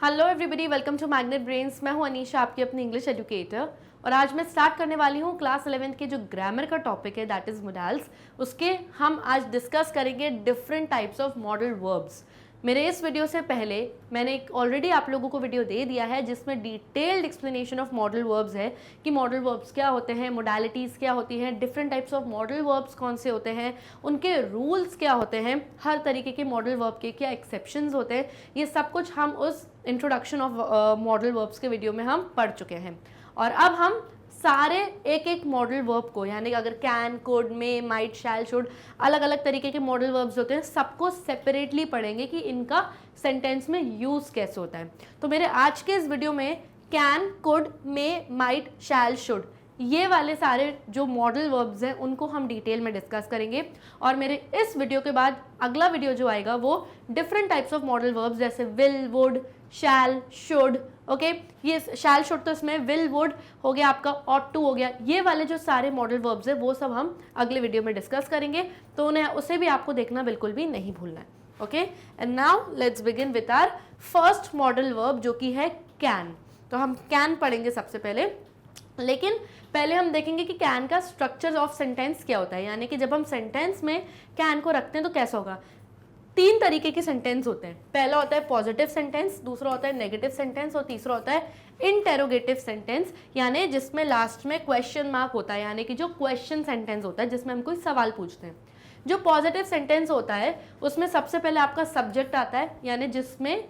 Hello everybody, welcome to Magnet Brains. मैं हूं अनीशा, आपकी अपनी इंग्लिश एजुकेटर। और आज मैं स्टार्ट करने वाली हूं क्लास 11th के जो ग्रामर का टॉपिक है, दैट इज़ मोडाल्स। उसके हम आज डिस्कस करेंगे different types of modal verbs. मेरे इस वीडियो से पहले मैंने एक ऑलरेडी आप लोगों को वीडियो दे दिया है जिसमें detailed explanation of modal verbs है कि मॉडल वर्ब्स क्या होते हैं, मोडालिटीज़ क्या होती हैं, different types of modal verbs कौन से होते हैं, उनके रूल्स क्या होते हैं, हर तरीके के मॉडल वर्ब के क्या एक्सेप्शंस होते हैं। ये सब कुछ हम उस इंट्रोडक्शन ऑफ मॉडल वर्ब्स के वीडियो में हम पढ़ चुके हैं। और अब हम सारे एक एक मॉडल वर्ब को, यानी कि अगर can, could, may, might, shall, should, अलग अलग तरीके के मॉडल वर्ब्स होते हैं, सबको सेपरेटली पढ़ेंगे कि इनका सेंटेंस में यूज़ कैसे होता है। तो मेरे आज के इस वीडियो में can, could, may, might, shall, should, ये वाले सारे जो मॉडल वर्ब्स हैं उनको हम डिटेल में डिस्कस करेंगे। और मेरे इस वीडियो के बाद अगला वीडियो जो आएगा वो different types of modal verbs जैसे will, would, shall, should, okay. ये शैल, शुड तो इसमें, विल, वुड हो गया आपका, ऑट टू हो गया, ये वाले जो सारे मॉडल वर्ब्स हैं वो सब हम अगले वीडियो में डिस्कस करेंगे। तो उन्हें उसे भी आपको देखना बिल्कुल भी नहीं भूलना है, okay. And now let's begin with our first modal verb जो कि है कैन। तो हम कैन पढ़ेंगे सबसे पहले, लेकिन पहले हम देखेंगे कि कैन का स्ट्रक्चर ऑफ सेंटेंस क्या होता है, यानी कि जब हम सेंटेंस में कैन को रखते हैं तो कैसा होगा। तीन तरीके के सेंटेंस होते हैं। पहला होता है पॉजिटिव सेंटेंस, दूसरा होता है नेगेटिव सेंटेंस और तीसरा होता है इंटेरोगेटिव सेंटेंस, यानी जिसमें लास्ट में क्वेश्चन मार्क होता है, यानी कि जो क्वेश्चन सेंटेंस होता है जिसमें हम कोई सवाल पूछते हैं। जो पॉजिटिव सेंटेंस होता है उसमें सबसे पहले आपका सब्जेक्ट आता है, यानी जिसमें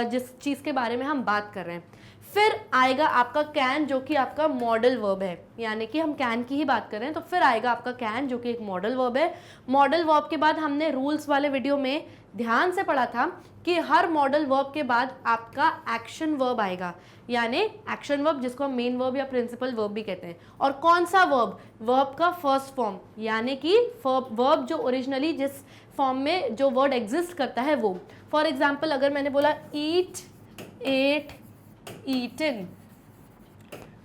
जिस चीज़ के बारे में हम बात कर रहे हैं। फिर आएगा आपका कैन जो कि आपका मॉडल वर्ब है, यानी कि हम कैन की ही बात कर रहे हैं तो फिर आएगा आपका कैन जो कि एक मॉडल वर्ब है। मॉडल वर्ब के बाद हमने रूल्स वाले वीडियो में ध्यान से पढ़ा था कि हर मॉडल वर्ब के बाद आपका एक्शन वर्ब आएगा, यानी एक्शन वर्ब जिसको हम मेन वर्ब या प्रिंसिपल वर्ब भी कहते हैं। और कौन सा वर्ब? वर्ब का फर्स्ट फॉर्म, यानी कि वर्ब जो ओरिजिनली जिस फॉर्म में जो वर्ड एग्जिस्ट करता है वो। फॉर एग्जाम्पल अगर मैंने बोला ईट, एट, ईटन,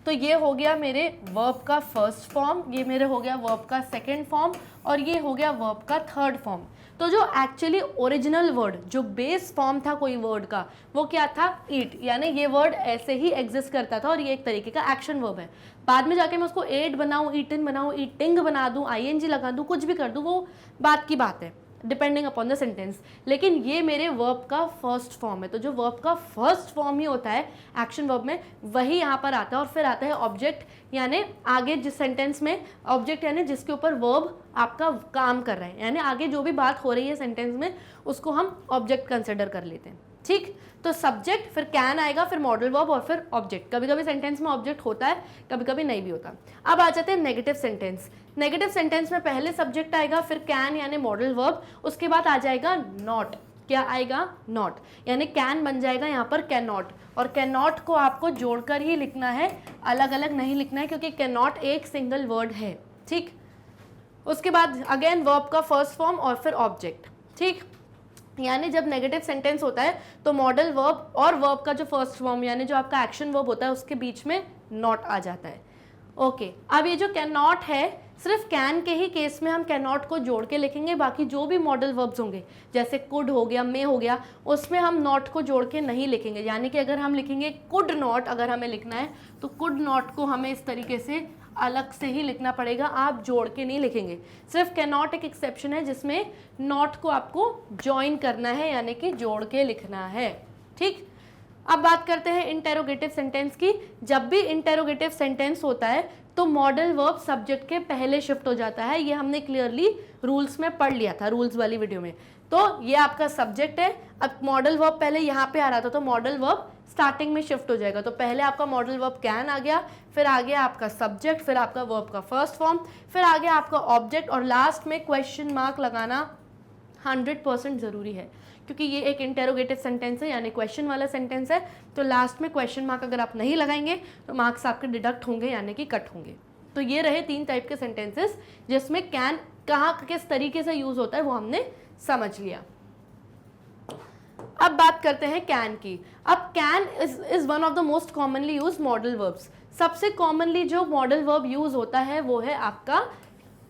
तो ये हो गया मेरे वर्ब का फर्स्ट फॉर्म, ये मेरे हो गया वर्ब का सेकंड फॉर्म और ये हो गया वर्ब का थर्ड फॉर्म। तो जो एक्चुअली ओरिजिनल वर्ड, जो बेस फॉर्म था कोई वर्ड का, वो क्या था? ईट, यानी ये वर्ड ऐसे ही एग्जिस्ट करता था और ये एक तरीके का एक्शन वर्ब है। बाद में जाके मैं उसको एट बनाऊँ, ईटन बनाऊँ, ईटिंग बना दूँ, आईएनजी लगा दूँ, कुछ भी कर दूँ, वो बात की बात है, डिपेंडिंग अपॉन द सेंटेंस। लेकिन ये मेरे वर्ब का फर्स्ट फॉर्म है। तो जो वर्ब का फर्स्ट फॉर्म ही होता है एक्शन वर्ब में, वही यहाँ पर आता है। और फिर आता है ऑब्जेक्ट, यानी आगे जिस सेंटेंस में ऑब्जेक्ट, यानी जिसके ऊपर वर्ब आपका काम कर रहा है, यानी आगे जो भी बात हो रही है सेंटेंस में उसको हम ऑब्जेक्ट कंसिडर कर लेते हैं, ठीक। तो सब्जेक्ट, फिर कैन आएगा, फिर मॉडल वर्ब और फिर ऑब्जेक्ट। कभी कभी सेंटेंस में ऑब्जेक्ट होता है, कभी कभी नहीं भी होता। अब आ जाते हैं नेगेटिव सेंटेंस। नेगेटिव सेंटेंस में पहले सब्जेक्ट आएगा, फिर कैन यानी मॉडल वर्ब, उसके बाद आ जाएगा नॉट। क्या आएगा? नॉट, यानी कैन बन जाएगा यहाँ पर कैन नॉट। और कैन नॉट को आपको जोड़कर ही लिखना है, अलग अलग नहीं लिखना है, क्योंकि कैन नॉट एक सिंगल वर्ड है, ठीक। उसके बाद अगेन वर्ब का फर्स्ट फॉर्म और फिर ऑब्जेक्ट, ठीक। यानी जब नेगेटिव सेंटेंस होता है तो मॉडल वर्ब और वर्ब का जो फर्स्ट फॉर्म, यानी जो आपका एक्शन वर्ब होता है, उसके बीच में नॉट आ जाता है, ओके। अब ये जो कैन नॉट है, सिर्फ कैन के ही केस में हम कैन नॉट को जोड़ के लिखेंगे, बाकी जो भी मॉडल वर्ब्स होंगे जैसे कुड हो गया, मे हो गया, उसमें हम नॉट को जोड़ के नहीं लिखेंगे। यानी कि अगर हम लिखेंगे कुड नॉट, अगर हमें लिखना है तो कुड नॉट को हमें इस तरीके से अलग से ही लिखना पड़ेगा, आप जोड़ के नहीं लिखेंगे। सिर्फ कैन नॉट एक एक्सेप्शन है जिसमें नॉट को आपको ज्वाइन करना है, यानी कि जोड़ के लिखना है, ठीक। अब बात करते हैं इंटेरोगेटिव सेंटेंस की। जब भी इंटेरोगेटिव सेंटेंस होता है तो मॉडल वर्ब सब्जेक्ट के पहले शिफ्ट हो जाता है। ये हमने क्लियरली रूल्स में पढ़ लिया था, रूल्स वाली वीडियो में। तो ये आपका सब्जेक्ट है, अब मॉडल वर्ब पहले यहाँ पे आ रहा था तो मॉडल वर्ब स्टार्टिंग में शिफ्ट हो जाएगा। तो पहले आपका मॉडल वर्ब कैन आ गया, फिर आ गया आपका सब्जेक्ट, फिर आपका वर्ब का फर्स्ट फॉर्म, फिर आ गया आपका ऑब्जेक्ट, और लास्ट में क्वेश्चन मार्क लगाना 100% ज़रूरी है, क्योंकि ये एक इंटेरोगेटिव सेंटेंस है, यानी क्वेश्चन वाला सेंटेंस है। तो लास्ट में क्वेश्चन मार्क अगर आप नहीं लगाएंगे तो मार्क्स आपके डिडक्ट होंगे, यानी कि कट होंगे। तो ये रहे तीन टाइप के सेंटेंसेस जिसमें कैन कहाँ किस तरीके से यूज़ होता है वो हमने समझ लिया। अब बात करते हैं कैन की। अब can is one of the most commonly use modal verbs. सबसे कॉमनली जो मॉडल वर्ब यूज होता है वो है आपका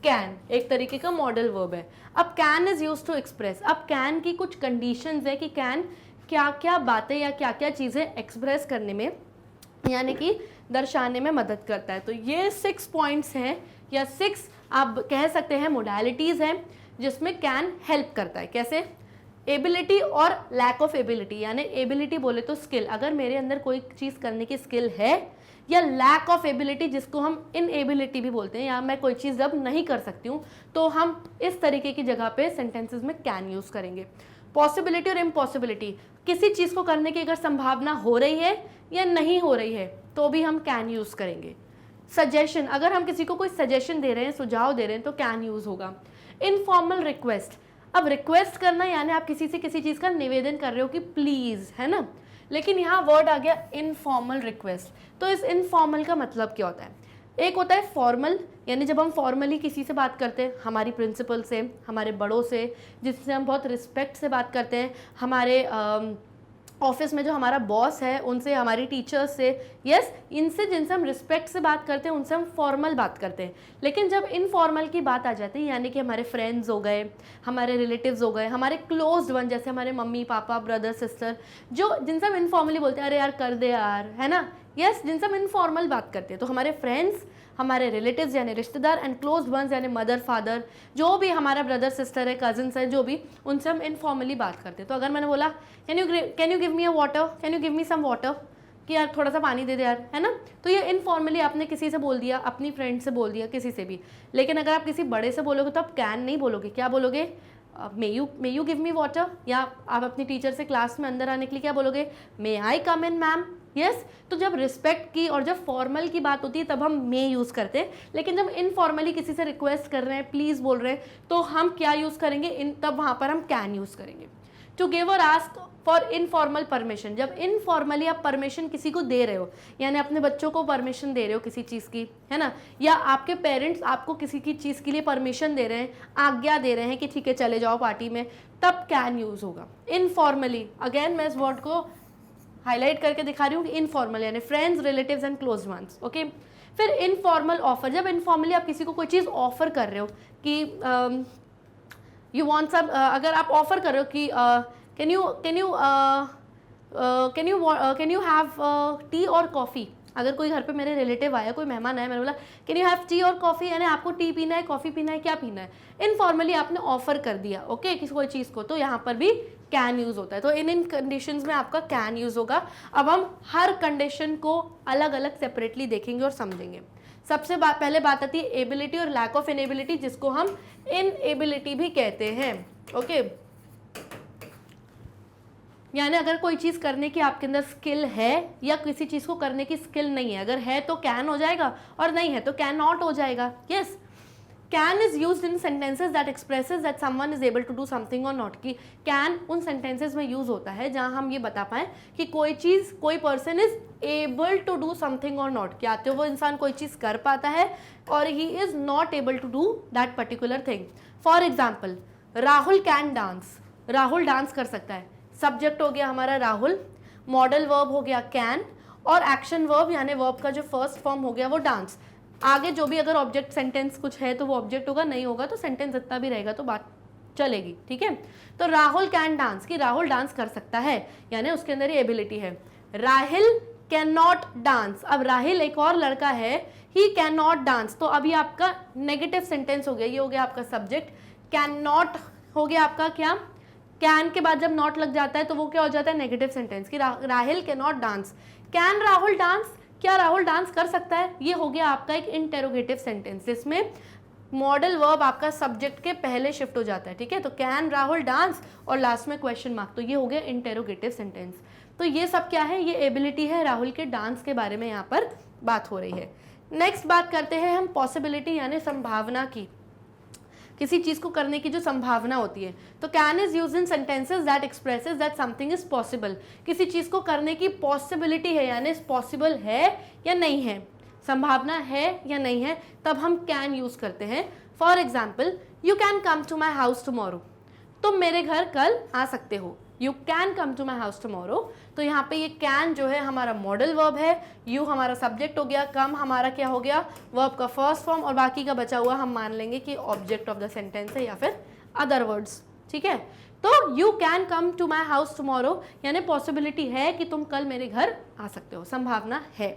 कैन, एक तरीके का मॉडल वर्ब है। अब can is use to express, अब कैन की कुछ कंडीशंस है कि कैन क्या क्या बातें या क्या क्या चीज़ें एक्सप्रेस करने में यानी कि दर्शाने में मदद करता है। तो ये 6 पॉइंट्स हैं या 6 आप कह सकते हैं मोडालिटीज़ हैं जिसमें कैन हेल्प करता है। कैसे? एबिलिटी और लैक ऑफ एबिलिटी, यानी एबिलिटी बोले तो स्किल, अगर मेरे अंदर कोई चीज़ करने की स्किल है, या लैक ऑफ एबिलिटी जिसको हम इनएबिलिटी भी बोलते हैं, या मैं कोई चीज़ जब नहीं कर सकती हूँ तो हम इस तरीके की जगह पे सेंटेंसेस में कैन यूज़ करेंगे। पॉसिबिलिटी और इम्पॉसिबिलिटी, किसी चीज़ को करने की अगर संभावना हो रही है या नहीं हो रही है तो भी हम कैन यूज़ करेंगे। सजेशन, अगर हम किसी को कोई सजेशन दे रहे हैं, सुझाव दे रहे हैं तो कैन यूज़ होगा। इनफॉर्मल रिक्वेस्ट, अब रिक्वेस्ट करना यानी आप किसी से किसी चीज़ का निवेदन कर रहे हो कि प्लीज़, है ना, लेकिन यहाँ वर्ड आ गया इनफॉर्मल रिक्वेस्ट। तो इस इनफॉर्मल का मतलब क्या होता है? एक होता है फॉर्मल, यानी जब हम फॉर्मली किसी से बात करते हैं, हमारी प्रिंसिपल से, हमारे बड़ों से, जिससे हम बहुत रिस्पेक्ट से बात करते हैं, हमारे ऑफिस में जो हमारा बॉस है उनसे, हमारी टीचर्स से, यस, इनसे जिनसे हम रिस्पेक्ट से बात करते हैं उनसे हम फॉर्मल बात करते हैं। लेकिन जब इनफॉर्मल की बात आ जाती है, यानी कि हमारे फ्रेंड्स हो गए, हमारे रिलेटिव्स हो गए, हमारे क्लोज्ड वन जैसे हमारे मम्मी पापा, ब्रदर सिस्टर, जो जिनसे हम इनफॉर्मली बोलते हैं, अरे यार कर दे यार, है ना, यस, जिनसे हम इनफॉर्मल बात करते हैं। तो हमारे फ्रेंड्स, हमारे रिलेटिव्स यानी रिश्तेदार, एंड क्लोज वंस यानी मदर फादर, जो भी हमारा ब्रदर सिस्टर है, कजिन्स है, जो भी, उनसे हम इनफॉर्मली बात करते हैं। तो अगर मैंने बोला can you give me a water, can you give me some water, कि यार थोड़ा सा पानी दे दे यार, है ना, तो ये इनफॉर्मली आपने किसी से बोल दिया, अपनी फ्रेंड से बोल दिया, किसी से भी। लेकिन अगर आप किसी बड़े से बोलोगे तो आप कैन नहीं बोलोगे, क्या बोलोगे? May you give me water. या आप अपनी टीचर से क्लास में अंदर आने के लिए क्या बोलोगे? मे आई कम इन मैम। यस, तो जब रिस्पेक्ट की और जब फॉर्मल की बात होती है तब हम मे यूज़ करते हैं, लेकिन जब इनफॉर्मली किसी से रिक्वेस्ट कर रहे हैं, प्लीज़ बोल रहे हैं, तो हम क्या यूज़ करेंगे? तब वहाँ पर हम कैन यूज़ करेंगे। टू गिव और आस्क फॉर इनफॉर्मल परमिशन, जब इनफॉर्मली आप परमिशन किसी को दे रहे हो, यानी अपने बच्चों को परमिशन दे रहे हो किसी चीज़ की, है ना, या आपके पेरेंट्स आपको किसी की चीज़ के लिए परमिशन दे रहे हैं, आज्ञा दे रहे हैं कि ठीक है चले जाओ पार्टी में, तब कैन यूज़ होगा। इनफॉर्मली, अगेन मैं इस वर्ड को हाईलाइट करके दिखा रही हूँ कि इनफॉर्मल यानी friends, relatives and close ones. Okay, फिर इनफॉर्मल ऑफर, जब इनफॉर्मली आप किसी को कोई चीज़ ऑफर कर रहे हो कि यू वांट सम, अगर आप ऑफर कर रहे हो कि कैन यू हैव टी और कॉफ़ी, अगर कोई घर पे मेरे रिलेटिव आया, कोई मेहमान आया, मैंने बोला कैन यू हैव टी और कॉफ़ी, यानी आपको टी पीना है, कॉफ़ी पीना है, क्या पीना है, इनफॉर्मली आपने ऑफर कर दिया, ओके, किसी कोई चीज़ को, तो यहाँ पर भी कैन यूज़ होता है। तो इन कंडीशंस में आपका कैन यूज़ होगा। अब हम हर कंडीशन को अलग अलग सेपरेटली देखेंगे और समझेंगे। सबसे पहले बात आती है एबिलिटी और लैक ऑफ इनएबिलिटी, जिसको हम इनएबिलिटी भी कहते हैं। ओके, यानी अगर कोई चीज़ करने की आपके अंदर स्किल है या किसी चीज़ को करने की स्किल नहीं है, अगर है तो कैन हो जाएगा और नहीं है तो कैन नॉट हो जाएगा। Yes, can is use in sentences that expresses that someone is able to do something और नॉट, कि कैन उन सेंटेंसेज में यूज होता है जहां हम ये बता पाएं कि कोई चीज़, कोई person is able to do something और नॉट, क्या तो वो इंसान कोई चीज़ कर पाता है और he is not able to do that particular thing. For example, Rahul can dance, Rahul dance कर सकता है, सब्जेक्ट हो गया हमारा राहुल, मॉडल वर्ब हो गया कैन, और एक्शन वर्ब यानी वर्ब का जो फर्स्ट फॉर्म हो गया वो डांस। आगे जो भी अगर ऑब्जेक्ट सेंटेंस कुछ है तो वो ऑब्जेक्ट होगा, नहीं होगा तो सेंटेंस इतना भी रहेगा तो बात चलेगी। ठीक है, तो राहुल कैन डांस, कि राहुल डांस कर सकता है, यानी उसके अंदर ये एबिलिटी है। राहिल कैन नॉट डांस, अब राहिल एक और लड़का है, ही कैन नॉट डांस, तो अभी आपका नेगेटिव सेंटेंस हो गया, ये हो गया आपका सब्जेक्ट, कैन नॉट हो गया आपका क्या, कैन के बाद जब नॉट लग जाता है तो वो क्या हो जाता है, नेगेटिव सेंटेंस, कि Rahil can not dance. Can Rahul dance, क्या राहुल डांस कर सकता है, ये हो गया आपका एक इंटेरोगेटिव सेंटेंस जिसमें मॉडल वर्ब आपका सब्जेक्ट के पहले शिफ्ट हो जाता है। ठीक है, तो कैन राहुल डांस और लास्ट में क्वेश्चन मार्क, तो ये हो गया इंटेरोगेटिव सेंटेंस। तो ये सब क्या है, ये एबिलिटी है, राहुल के डांस के बारे में यहाँ पर बात हो रही है। नेक्स्ट बात करते हैं हम पॉसिबिलिटी यानी संभावना की, किसी चीज़ को करने की जो संभावना होती है। तो can is used in sentences that expresses that something is possible, किसी चीज़ को करने की पॉसिबिलिटी है यानी पॉसिबल है या नहीं है, संभावना है या नहीं है, तब हम कैन यूज़ करते हैं। For example, you can come to my house tomorrow, तुम मेरे घर कल आ सकते हो, you can come to my house tomorrow. तो यहाँ पे ये कैन जो है हमारा मॉडल वर्ब है, यू हमारा सब्जेक्ट हो गया, कम हमारा क्या हो गया, वर्ब का फर्स्ट फॉर्म, और बाकी का बचा हुआ हम मान लेंगे कि ऑब्जेक्ट ऑफ द सेंटेंस है या फिर अदर वर्ड्स। ठीक है, तो you can come to my house tomorrow, यानी पॉसिबिलिटी है कि तुम कल मेरे घर आ सकते हो, संभावना है।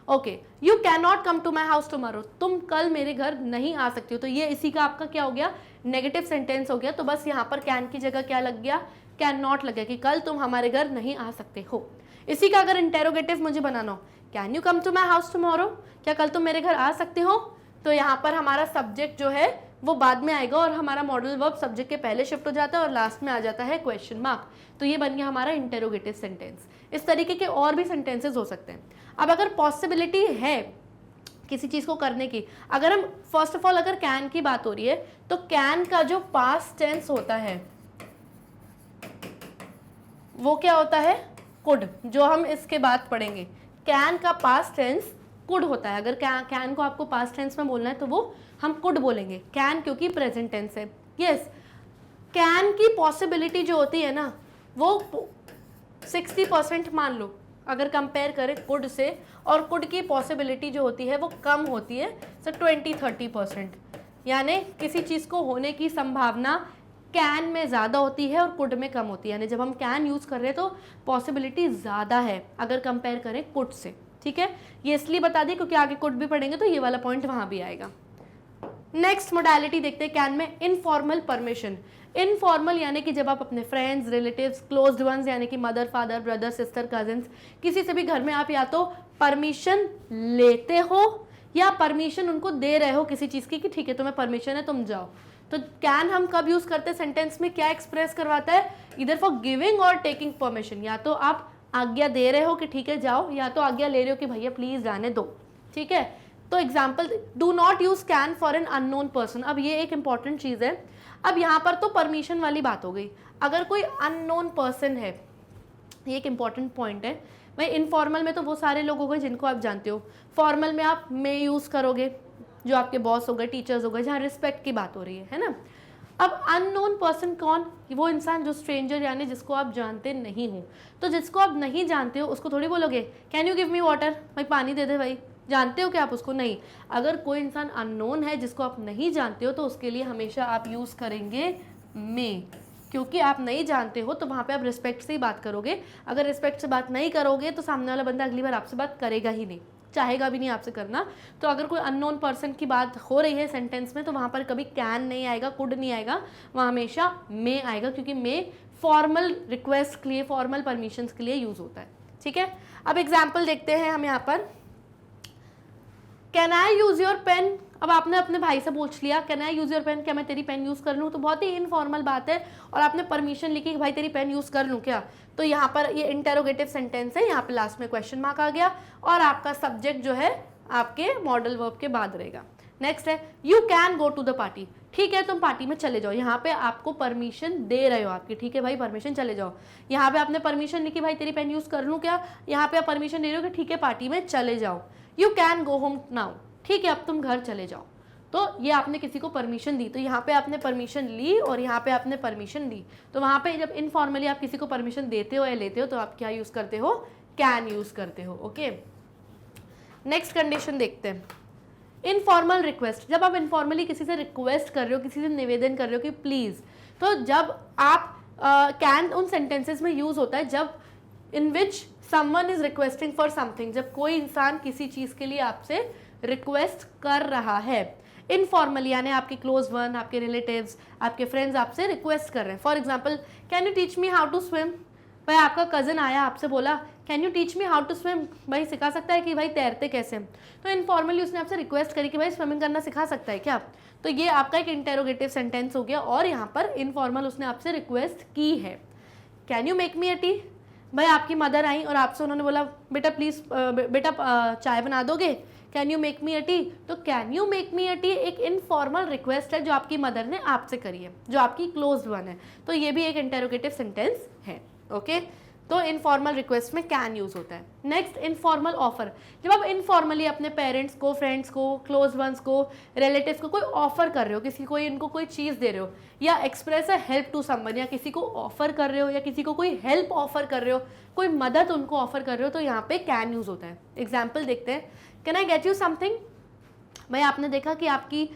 Okay, you can not come to my house tomorrow, तुम कल मेरे घर नहीं आ सकती हो। तो ये इसी का आपका क्या हो गया, नेगेटिव सेंटेंस हो गया। तो बस यहाँ पर कैन की जगह क्या लग गया, कैन नॉट लग गया कि कल तुम हमारे घर नहीं आ सकते हो। इसी का अगर इंटेरोगेटिव मुझे बनाना हो, can you come to my house tomorrow, क्या कल तुम मेरे घर आ सकते हो, तो यहाँ पर हमारा सब्जेक्ट जो है वो बाद में आएगा और हमारा मॉडल वर्ब सब्जेक्ट के पहले शिफ्ट हो जाता है और लास्ट में आ जाता है क्वेश्चन मार्क। तो ये बन गया हमारा इंटेरोगेटिव सेंटेंस। इस तरीके के और भी सेंटेंसेस हो सकते हैं। अब अगर पॉसिबिलिटी है किसी चीज को करने की, अगर हम फर्स्ट ऑफ ऑल अगर कैन की बात हो रही है तो कैन का जो पास्ट टेंस होता है वो क्या होता है, कुड, जो हम इसके बाद पढ़ेंगे। कैन का पास्ट टेंस कुड होता है। अगर कैन को आपको पास्ट टेंस में बोलना है तो वो हम कुड बोलेंगे, कैन क्योंकि प्रेजेंट टेंस है। यस, कैन की पॉसिबिलिटी जो होती है ना वो 60% मान लो अगर कंपेयर करें कुड से, और कुड की पॉसिबिलिटी जो होती है वो कम होती है, सो 20-30%, यानी किसी चीज़ को होने की संभावना कैन में ज़्यादा होती है और कुड में कम होती है। यानी जब हम कैन यूज़ कर रहे हैं तो पॉसिबिलिटी ज़्यादा है अगर कंपेयर करें कुड से। ठीक है, ये इसलिए बता दिए क्योंकि आगे कुड भी पढ़ेंगे तो ये वाला पॉइंट वहाँ भी आएगा। नेक्स्ट मोडालिटी देखते हैं कैन में, इनफॉर्मल परमिशन। इनफॉर्मल यानी कि जब आप अपने फ्रेंड्स, रिलेटिव्स, क्लोज्ड वंस यानी कि mother, father, brother, sister, cousins, किसी से भी घर में आप या तो परमिशन लेते हो या परमिशन उनको दे रहे हो किसी चीज़ की कि ठीक है तुम्हें परमिशन है तुम जाओ। तो कैन हम कब यूज करते हैं सेंटेंस में, क्या एक्सप्रेस करवाता है, इधर फॉर गिविंग और टेकिंग परमिशन। या तो आप आज्ञा दे रहे हो कि ठीक है जाओ, या तो आज्ञा ले रहे हो कि भैया प्लीज जाने दो। ठीक है, तो example, do not use can for an unknown person. अब ये एक इंपॉर्टेंट चीज है। अब यहाँ पर तो परमिशन वाली बात हो गई, अगर कोई अननोन पर्सन है, ये एक इंपॉर्टेंट पॉइंट है भाई। इनफॉर्मल में तो वो सारे लोग हो गए जिनको आप जानते हो, फॉर्मल में आप मे यूज करोगे, जो आपके बॉस हो गए, टीचर्स हो गए, जहाँ रिस्पेक्ट की बात हो रही है ना। अब अननोन पर्सन कौन, वो इंसान जो स्ट्रेंजर यानी जिसको आप जानते नहीं हो। तो जिसको आप नहीं जानते हो उसको थोड़ी बोलोगे can you give me water, भाई पानी दे दे भाई, जानते हो क्या आप उसको, नहीं। अगर कोई इंसान अननोन है जिसको आप नहीं जानते हो तो उसके लिए हमेशा आप यूज करेंगे मे, क्योंकि आप नहीं जानते हो तो वहाँ पे आप रिस्पेक्ट से ही बात करोगे। अगर रिस्पेक्ट से बात नहीं करोगे तो सामने वाला बंदा अगली बार आपसे बात करेगा ही नहीं, चाहेगा भी नहीं आपसे करना। तो अगर कोई अननोन पर्सन की बात हो रही है सेंटेंस में तो वहाँ पर कभी कैन नहीं आएगा, कुड नहीं आएगा, वहाँ हमेशा मे आएगा, क्योंकि मे फॉर्मल रिक्वेस्ट के लिए, फॉर्मल परमिशंस के लिए यूज होता है। ठीक है, अब एग्जाम्पल देखते हैं हम यहाँ पर। Can I use your pen, अब आपने अपने भाई से पूछ लिया can I use your pen, क्या मैं तेरी पेन यूज कर लूँ, तो बहुत ही इनफॉर्मल बात है, और आपने परमिशन लिखी कि भाई तेरी पेन यूज कर लूँ क्या, तो यहाँ पर ये इंटेरोगेटिव सेंटेंस है, यहाँ पे लास्ट में क्वेश्चन मार्क आ गया और आपका सब्जेक्ट जो है आपके मॉडल वर्ब के बाद रहेगा। नेक्स्ट है you can go to the party, ठीक है तुम पार्टी में चले जाओ, यहाँ पे आपको परमिशन दे रहे हो आपकी, ठीक है भाई परमिशन चले जाओ। यहाँ पे आपने परमिशन लिखी भाई तेरी पेन यूज कर लूँ क्या, यहाँ पे आप परमिशन दे रहे हो कि ठीक है पार्टी में चले जाओ। You can go home now, ठीक है अब तुम घर चले जाओ। तो ये आपने किसी को परमिशन दी, तो यहाँ पे आपने परमिशन ली और यहाँ पे आपने परमिशन दी। तो वहाँ पे जब इनफॉर्मली आप किसी को परमिशन देते हो या लेते हो तो आप क्या यूज करते हो, कैन यूज करते हो। ओके, नेक्स्ट कंडीशन देखते हैं, इनफॉर्मल रिक्वेस्ट। जब आप इनफॉर्मली किसी से रिक्वेस्ट कर रहे हो, किसी से निवेदन कर रहे हो कि प्लीज, तो जब आप कैन उन सेंटेंसेस में यूज होता है जब in which someone is requesting for something, जब कोई इंसान किसी चीज के लिए आपसे रिक्वेस्ट कर रहा है। इनफॉर्मली यानी आपके क्लोज वन, आपके रिलेटिव्स, आपके फ्रेंड्स आपसे रिक्वेस्ट कर रहे हैं। For example can you teach me how to swim, भाई आपका कजन आया आपसे बोला can you teach me how to swim, भाई सिखा सकता है कि भाई तैरते कैसे, तो इनफॉर्मली उसने आपसे रिक्वेस्ट करी कि भाई स्विमिंग करना सिखा सकता है क्या, तो ये आपका एक इंटेरोगेटिव सेंटेंस हो गया और यहाँ पर इनफॉर्मल उसने आपसे रिक्वेस्ट की है। Can you make me a T, भाई आपकी मदर आई और आपसे उन्होंने बोला बेटा प्लीज बेटा चाय बना दोगे, can you make me a tea, तो can you make me a tea एक इनफॉर्मल रिक्वेस्ट है जो आपकी मदर ने आपसे करी है, जो आपकी क्लोज्ड वन है, तो ये भी एक इंटेरोगेटिव सेंटेंस है। ओके, तो इनफॉर्मल रिक्वेस्ट में कैन यूज होता है। नेक्स्ट इनफॉर्मल ऑफर, जब आप इनफॉर्मली अपने पेरेंट्स को, फ्रेंड्स को, क्लोज वंस को, रिलेटिव्स को कोई ऑफर कर रहे हो, किसी को इनको कोई चीज़ दे रहे हो, या express a help to someone, या किसी को ऑफर कर रहे हो या किसी को कोई हेल्प ऑफर कर रहे हो, कोई मदद उनको ऑफर कर रहे हो, तो यहाँ पे कैन यूज होता है। एग्जाम्पल देखते हैं, can I get you something, भाई आपने देखा कि आपकी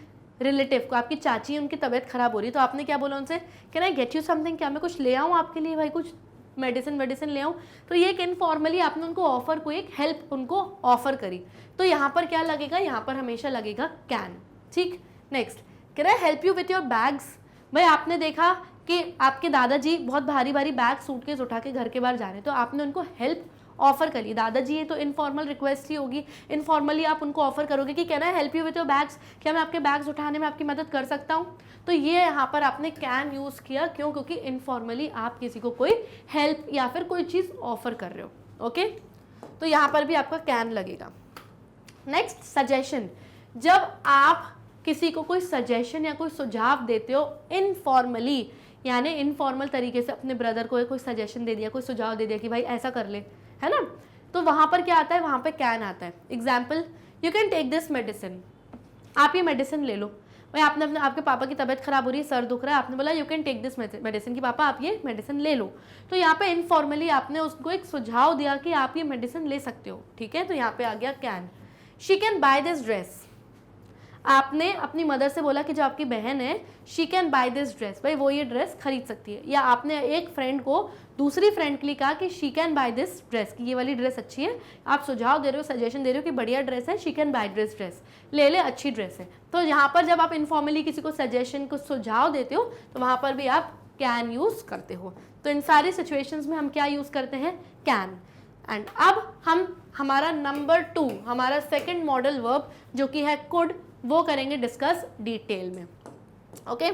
रिलेटिव को, आपकी चाची उनकी तबीयत खराब हो रही है, तो आपने क्या बोला उनसे, can I get you something, क्या मैं कुछ ले आऊँ आपके लिए भाई, कुछ मेडिसिन ले आऊँ। तो ये एक इनफॉर्मली आपने उनको ऑफर, कोई एक हेल्प उनको ऑफर करी, तो यहाँ पर क्या लगेगा, यहाँ पर हमेशा लगेगा कैन। ठीक, next, can I help you with your bags. भाई आपने देखा कि आपके दादाजी बहुत भारी भारी बैग सूटकेस उठा के घर के बाहर जा रहे हैं, तो आपने उनको हेल्प ऑफर करी, दादाजी ये तो इनफॉर्मल रिक्वेस्ट ही होगी, इनफॉर्मली आप उनको ऑफर करोगे कि can I help you with your bags, क्या मैं आपके बैग्स उठाने में आपकी मदद कर सकता हूँ। तो ये यहाँ पर आपने कैन यूज़ किया, क्यों, क्योंकि इनफॉर्मली आप किसी को कोई हेल्प या फिर कोई चीज़ ऑफर कर रहे हो। ओके, तो यहाँ पर भी आपका कैन लगेगा। Next, suggestion. जब आप किसी को कोई सजेशन या कोई सुझाव देते हो इनफॉर्मली, यानी इनफॉर्मल तरीके से अपने ब्रदर को कोई सजेशन दे दिया, कोई सुझाव दे दिया कि भाई ऐसा कर ले, है ना, तो वहाँ पर क्या आता है, वहाँ पे कैन आता है। Example, you can take this medicine, आप ये मेडिसिन ले लो। भाई आपने अपने आपके पापा की तबीयत खराब हो रही है, सर दुख रहा है, आपने बोला you can take this medicine, कि पापा आप ये मेडिसिन ले लो। तो यहाँ पे इनफॉर्मली आपने उसको एक सुझाव दिया कि आप ये मेडिसिन ले सकते हो। ठीक है, तो यहाँ पे आ गया can. She can by this dress, आपने अपनी मदर से बोला कि जो आपकी बहन है, she can by this dress, भाई वो ये ड्रेस खरीद सकती है। या आपने एक फ्रेंड को दूसरी फ्रेंड के लिए कहा कि she can by this dress, कि ये वाली ड्रेस अच्छी है, आप सुझाव दे रहे हो, सजेशन दे रहे हो कि बढ़िया ड्रेस है, she can by this dress, ले ले, अच्छी ड्रेस है। तो यहाँ पर जब आप इनफॉर्मली किसी को सजेशन को सुझाव देते हो, तो वहाँ पर भी आप कैन यूज़ करते हो। तो इन सारी सिचुएशंस में हम क्या यूज़ करते हैं, कैन। एंड अब हम हमारा नंबर 2, हमारा सेकेंड मॉडल वर्ब जो कि है कुड, वो करेंगे डिस्कस डिटेल में। ओके,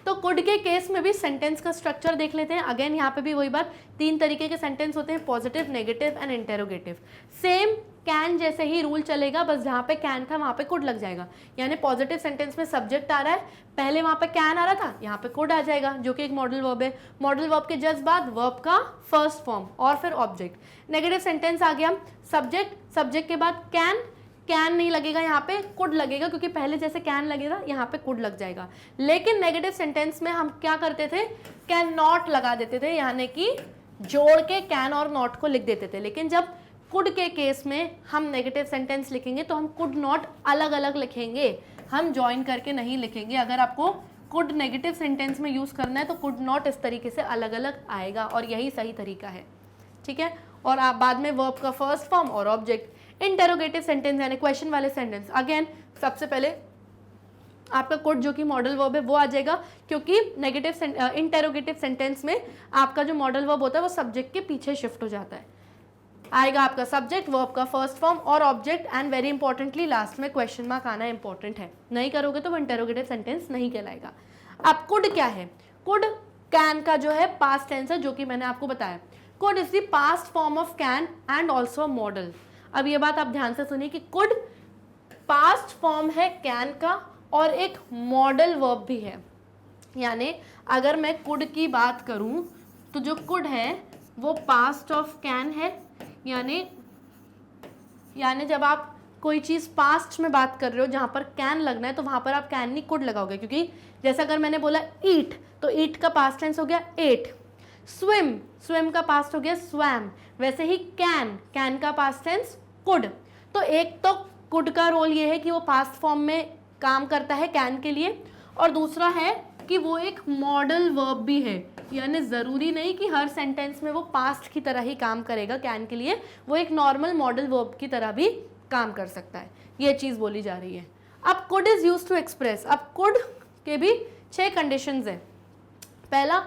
तो कुड के केस में भी सेंटेंस का स्ट्रक्चर देख लेते हैं। अगेन यहाँ पे भी वही बात, 3 तरीके के सेंटेंस होते हैं, positive, negative and interrogative. Same can जैसे ही रूल चलेगा, बस जहाँ पे कैन था वहाँ पे कुड लग जाएगा। यानी पॉजिटिव सेंटेंस में सब्जेक्ट आ रहा है, पहले वहाँ पे कैन आ रहा था, यहाँ पे कुड आ जाएगा, जो कि एक मॉडल वर्ब है। मॉडल वर्ब के जस्ट बाद वर्ब का फर्स्ट फॉर्म और फिर ऑब्जेक्ट। नेगेटिव सेंटेंस आ गया, सब्जेक्ट के बाद कैन नहीं लगेगा, यहाँ पे कुड लगेगा, क्योंकि पहले जैसे कैन लगेगा यहाँ पे कुड लग जाएगा। लेकिन नेगेटिव सेंटेंस में हम क्या करते थे, कैन नॉट लगा देते थे, यानी कि जोड़ के कैन और नॉट को लिख देते थे। लेकिन जब कुड के केस में हम नेगेटिव सेंटेंस लिखेंगे तो हम कुड नॉट अलग अलग लिखेंगे, हम ज्वाइन करके नहीं लिखेंगे। अगर आपको कुड नेगेटिव सेंटेंस में यूज करना है तो कुड नॉट इस तरीके से अलग अलग आएगा, और यही सही तरीका है। ठीक है, और आप बाद में वर्ब का फर्स्ट फॉर्म और ऑब्जेक्ट। इंटेरोगेटिव सेंटेंस यानी क्वेश्चन वाले सेंटेंस, अगेन सबसे पहले आपका कुड जो कि मॉडल वर्ब है वो आ जाएगा, क्योंकि नेगेटिव इंटेरोगेटिव सेंटेंस में आपका जो मॉडल वर्ब होता है वो सब्जेक्ट के पीछे शिफ्ट हो जाता है। आएगा आपका सब्जेक्ट, वर्ब का फर्स्ट फॉर्म और object, and very importantly last में क्वेश्चन मार्क आना इंपॉर्टेंट है, नहीं करोगे तो वो इंटेरोगेटिव सेंटेंस नहीं कहलाएगा। अब कुड क्या है, कुड कैन का जो है पास्ट टेंस है, जो कि मैंने आपको बताया। Could is the past form of can and also model. अब ये बात आप ध्यान से सुनिए कि कुड पास्ट फॉर्म है कैन का और एक मॉडल वर्ब भी है। यानी अगर मैं कुड की बात करूं तो जो कुड है वो पास्ट ऑफ कैन है, यानी जब आप कोई चीज़ पास्ट में बात कर रहे हो जहाँ पर कैन लगना है तो वहाँ पर आप कैन नहीं कुड लगाओगे, क्योंकि जैसा अगर मैंने बोला ईट तो ईट का पास्ट टेंस हो गया एट, स्विम का पास्ट हो गया स्वैम, वैसे ही कैन का पास्ट टेंस कुड। तो एक तो कुड का रोल ये है कि वो पास्ट फॉर्म में काम करता है कैन के लिए, और दूसरा है कि वो एक मॉडल वर्ब भी है, यानी ज़रूरी नहीं कि हर सेंटेंस में वो पास्ट की तरह ही काम करेगा कैन के लिए, वो एक नॉर्मल मॉडल वर्ब की तरह भी काम कर सकता है। ये चीज़ बोली जा रही है। अब could is use to express, अब कुड के भी 6 कंडीशंस हैं। पहला,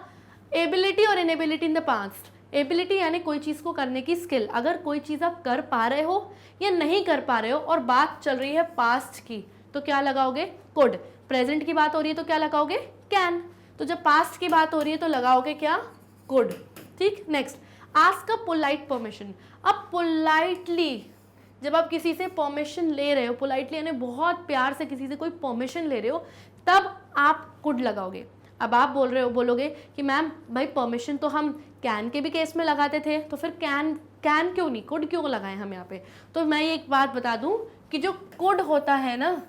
एबिलिटी और inability in the past. Ability यानी कोई चीज़ को करने की स्किल, अगर कोई चीज़ आप कर पा रहे हो या नहीं कर पा रहे हो और बात चल रही है पास्ट की तो क्या लगाओगे, कुड। प्रेजेंट की बात हो रही है तो क्या लगाओगे, कैन। तो जब पास्ट की बात हो रही है तो लगाओगे क्या, कुड। ठीक, next, ask a polite permission. अब पोलाइटली जब आप किसी से परमिशन ले रहे हो, पोलाइटली यानी बहुत प्यार से किसी से कोई परमिशन ले रहे हो, तब आप कुड लगाओगे। अब आप बोलोगे कि मैम भाई परमिशन तो हम कैन के भी केस में लगाते थे, तो फिर कैन क्यों नहीं, कुड क्यों लगाए हम यहाँ पे। तो मैं एक बात बता दूं कि जो कुड होता है ना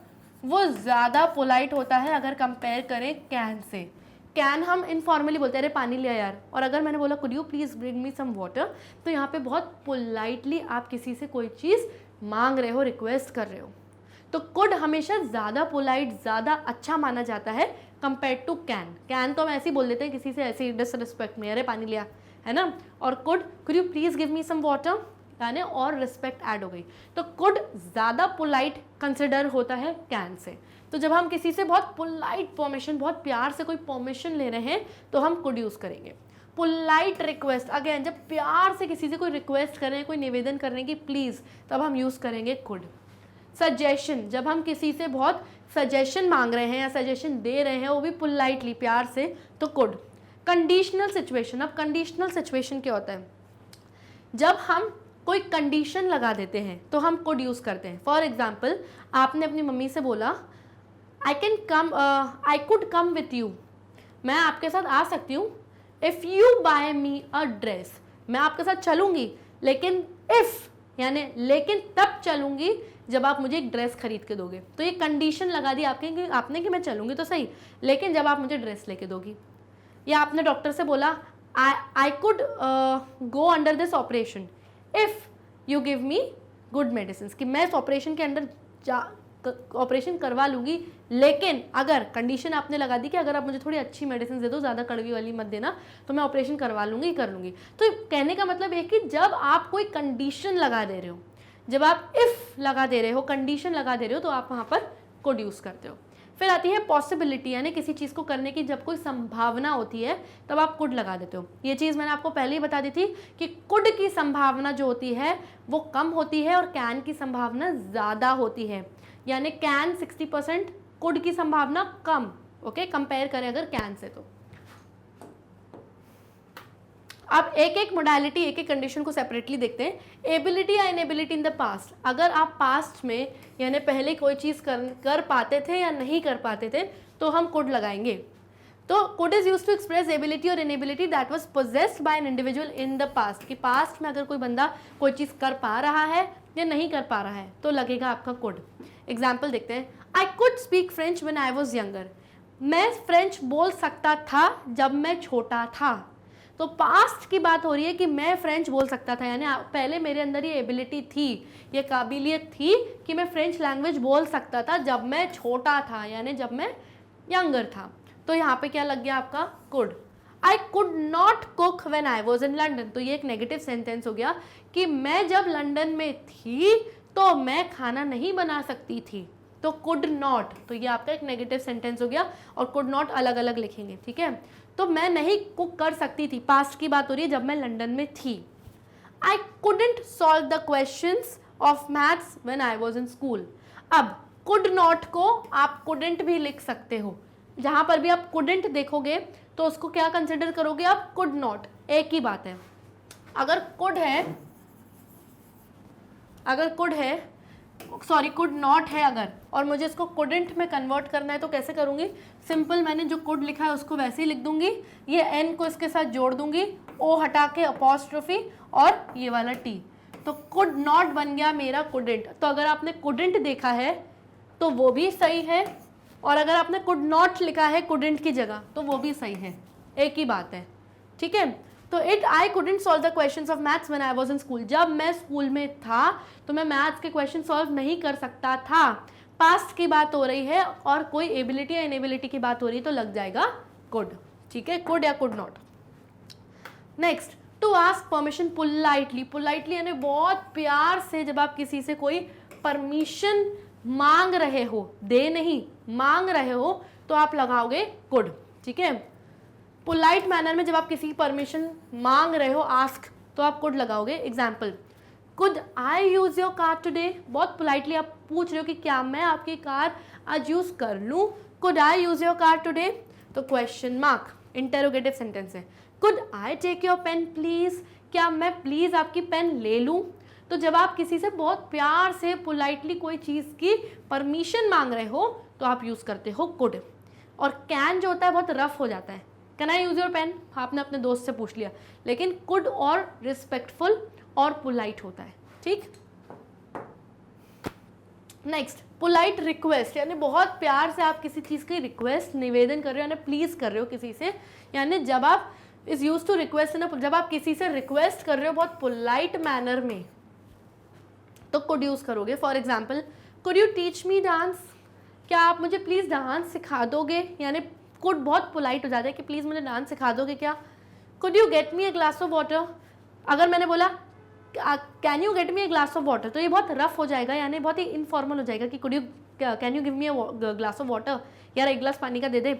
वो ज़्यादा पोलाइट होता है अगर कंपेयर करें कैन से। कैन हम इनफॉर्मली बोलते हैं अरे पानी लिया यार, और अगर मैंने बोला could you please bring me some water, तो यहाँ पे बहुत पोलाइटली आप किसी से कोई चीज़ मांग रहे हो, रिक्वेस्ट कर रहे हो। तो कुड हमेशा ज़्यादा पोलाइट, ज़्यादा अच्छा माना जाता है कंपेयर टू कैन। कैन तो हम ऐसे ही बोल देते हैं किसी से, ऐसे डिसरिस्पेक्ट में, अरे पानी लिया, है ना। और could you please give me some water, यानी और रिस्पेक्ट ऐड हो गई। तो कुड ज़्यादा पोलाइट कंसिडर होता है कैन से। तो जब हम किसी से बहुत पोलाइट परमिशन, बहुत प्यार से कोई परमिशन ले रहे हैं तो हम कुड यूज़ करेंगे। पोलाइट रिक्वेस्ट, अगेन जब प्यार से किसी से कोई रिक्वेस्ट कर रहे हैं, कोई निवेदन कर रहे हैं कि प्लीज़, तब हम यूज़ करेंगे कुड। सजेशन, जब हम किसी से बहुत सजेशन मांग रहे हैं या सजेशन दे रहे हैं, वो भी पोलाइटली, प्यार से, तो कुड। कंडीशनल सिचुएशन, अब कंडीशनल सिचुएशन क्या होता है? जब हम कोई कंडीशन लगा देते हैं तो हम कुड यूज़ करते हैं। फॉर एग्जाम्पल, आपने अपनी मम्मी से बोला I could come with you, मैं आपके साथ आ सकती हूँ, if you buy me a dress, मैं आपके साथ चलूँगी, लेकिन इफ़, यानी लेकिन तब चलूँगी जब आप मुझे एक ड्रेस खरीद के दोगे। तो ये कंडीशन लगा दी आपने कि मैं चलूँगी तो सही, लेकिन जब आप मुझे ड्रेस लेके दोगी। या आपने डॉक्टर से बोला I could go under this operation if you give me good medicine, कि मैं इस ऑपरेशन के अंदर ऑपरेशन करवा लूँगी, लेकिन अगर कंडीशन आपने लगा दी कि अगर आप मुझे थोड़ी अच्छी मेडिसिन दे दो, ज़्यादा कड़वी वाली मत देना, तो मैं ऑपरेशन करवा लूँगी, कर लूँगी। तो कहने का मतलब है कि जब आप कोई कंडीशन लगा दे रहे हो, जब आप इफ़ लगा दे रहे हो, कंडीशन लगा दे रहे हो, तो आप वहाँ पर कुड यूज़ करते हो। फिर आती है पॉसिबिलिटी, यानी किसी चीज़ को करने की जब कोई संभावना होती है तब आप कुड लगा देते हो। ये चीज़ मैंने आपको पहले ही बता दी थी कि कुड की संभावना जो होती है वो कम होती है और कैन की संभावना ज़्यादा होती है। यानी कैन 60%, कुड की संभावना कम, ओके, कंपेयर करें अगर कैन से। तो अब एक एक मोडालिटी, एक एक कंडीशन को सेपरेटली देखते हैं। एबिलिटी या इनेबिलिटी इन द पास्ट, अगर आप पास्ट में यानी पहले कोई चीज़ कर पाते थे या नहीं कर पाते थे तो हम कुड लगाएंगे। तो could is use to express ability और inability that was possessed by an individual in the past, कि पास्ट में अगर कोई बंदा कोई चीज़ कर पा रहा है या नहीं कर पा रहा है तो लगेगा आपका कुड। एग्जाम्पल देखते हैं। I could speak French when I was younger, मैं फ्रेंच बोल सकता था जब मैं छोटा था। तो पास्ट की बात हो रही है कि मैं फ्रेंच बोल सकता था, यानी पहले मेरे अंदर ये एबिलिटी थी, ये काबिलियत थी कि मैं फ्रेंच लैंग्वेज बोल सकता था जब मैं छोटा था, यानी जब मैं यंगर था। तो यहाँ पे क्या लग गया आपका could. I could not cook when I was in London, तो ये एक नेगेटिव सेंटेंस हो गया कि मैं जब लंदन में थी तो मैं खाना नहीं बना सकती थी। तो कुड नॉट, तो ये आपका एक नेगेटिव सेंटेंस हो गया, और कुड नॉट अलग अलग लिखेंगे, ठीक है। तो मैं नहीं कुक कर सकती थी, पास्ट की बात हो रही है जब मैं लंदन में थी। I couldn't solve the questions of maths when I was in school. अब कुड नॉट को आप कुडंट भी लिख सकते हो, जहां पर भी आप कुडंट देखोगे तो उसको क्या कंसिडर करोगे आप, कुड नॉट, एक ही बात है। अगर कुड नॉट है अगर, और मुझे इसको कुडंट में कन्वर्ट करना है तो कैसे करूँगी, सिंपल मैंने जो कुड लिखा है उसको वैसे ही लिख दूंगी, ये एन को इसके साथ जोड़ दूंगी, ओ हटा के अपॉस्ट्रोफी और ये वाला टी, तो कुड नॉट बन गया मेरा कुडंट। तो अगर आपने कुडंट देखा है तो वो भी सही है, और अगर आपने कुड नॉट लिखा है कुडंट की जगह तो वो भी सही है, एक ही बात है, ठीक है। तो I couldn't solve the questions of maths when I was in school, जब मैं स्कूल में था तो मैं मैथ्स के क्वेश्चन सॉल्व नहीं कर सकता था। पास्ट की बात हो रही है और कोई एबिलिटी या इनेबिलिटी की बात हो रही है तो लग जाएगा कुड, ठीक है, कुड या could not. Next, to ask permission politely, politely यानी बहुत प्यार से जब आप किसी से कोई परमिशन मांग रहे हो, दे नहीं मांग रहे हो, तो आप लगाओगे कुड, ठीक है। पोलाइट मैनर में जब आप किसी की परमिशन मांग रहे हो, आस्क, तो आप कुड लगाओगे। Example, could I use your car today, बहुत पोलाइटली आप पूछ रहे हो कि क्या मैं आपकी कार आज यूज कर लूँ, could I use your car today, तो क्वेश्चन मार्क, इंटेरोगेटिव सेंटेंस है। Could I take your pen please, क्या मैं प्लीज आपकी पेन ले लूँ। तो जब आप किसी से बहुत प्यार से पोलाइटली कोई चीज़ की परमिशन मांग रहे हो तो आप यूज करते हो कुड। और कैन जो होता है बहुत रफ हो जाता है, can I use your pen, आपने अपने दोस्त से पूछ लिया, लेकिन कुड और रिस्पेक्टफुल और पोलाइट होता है, ठीक। नेक्स्ट, पोलाइट रिक्वेस्ट, यानी बहुत प्यार से आप किसी चीज़ की रिक्वेस्ट, निवेदन कर रहे हो, यानी प्लीज कर रहे हो किसी से, यानी जब आप इज यूज टू रिक्वेस्ट ना, जब आप किसी से रिक्वेस्ट कर रहे हो बहुत पोलाइट मैनर में तो कुड यूज करोगे। For example, could you teach me dance, क्या आप मुझे प्लीज़ डांस सिखा दोगे, यानी कुड बहुत पोलाइट हो जाता है कि प्लीज़ मुझे डांस सिखा दोगे क्या। Could you get me a glass of water, अगर मैंने बोला can you get me a glass of water तो ये बहुत रफ हो जाएगा, यानी बहुत ही इनफॉर्मल हो जाएगा कि could you can you give me a glass of water, यार एक गिलास पानी का दे दे।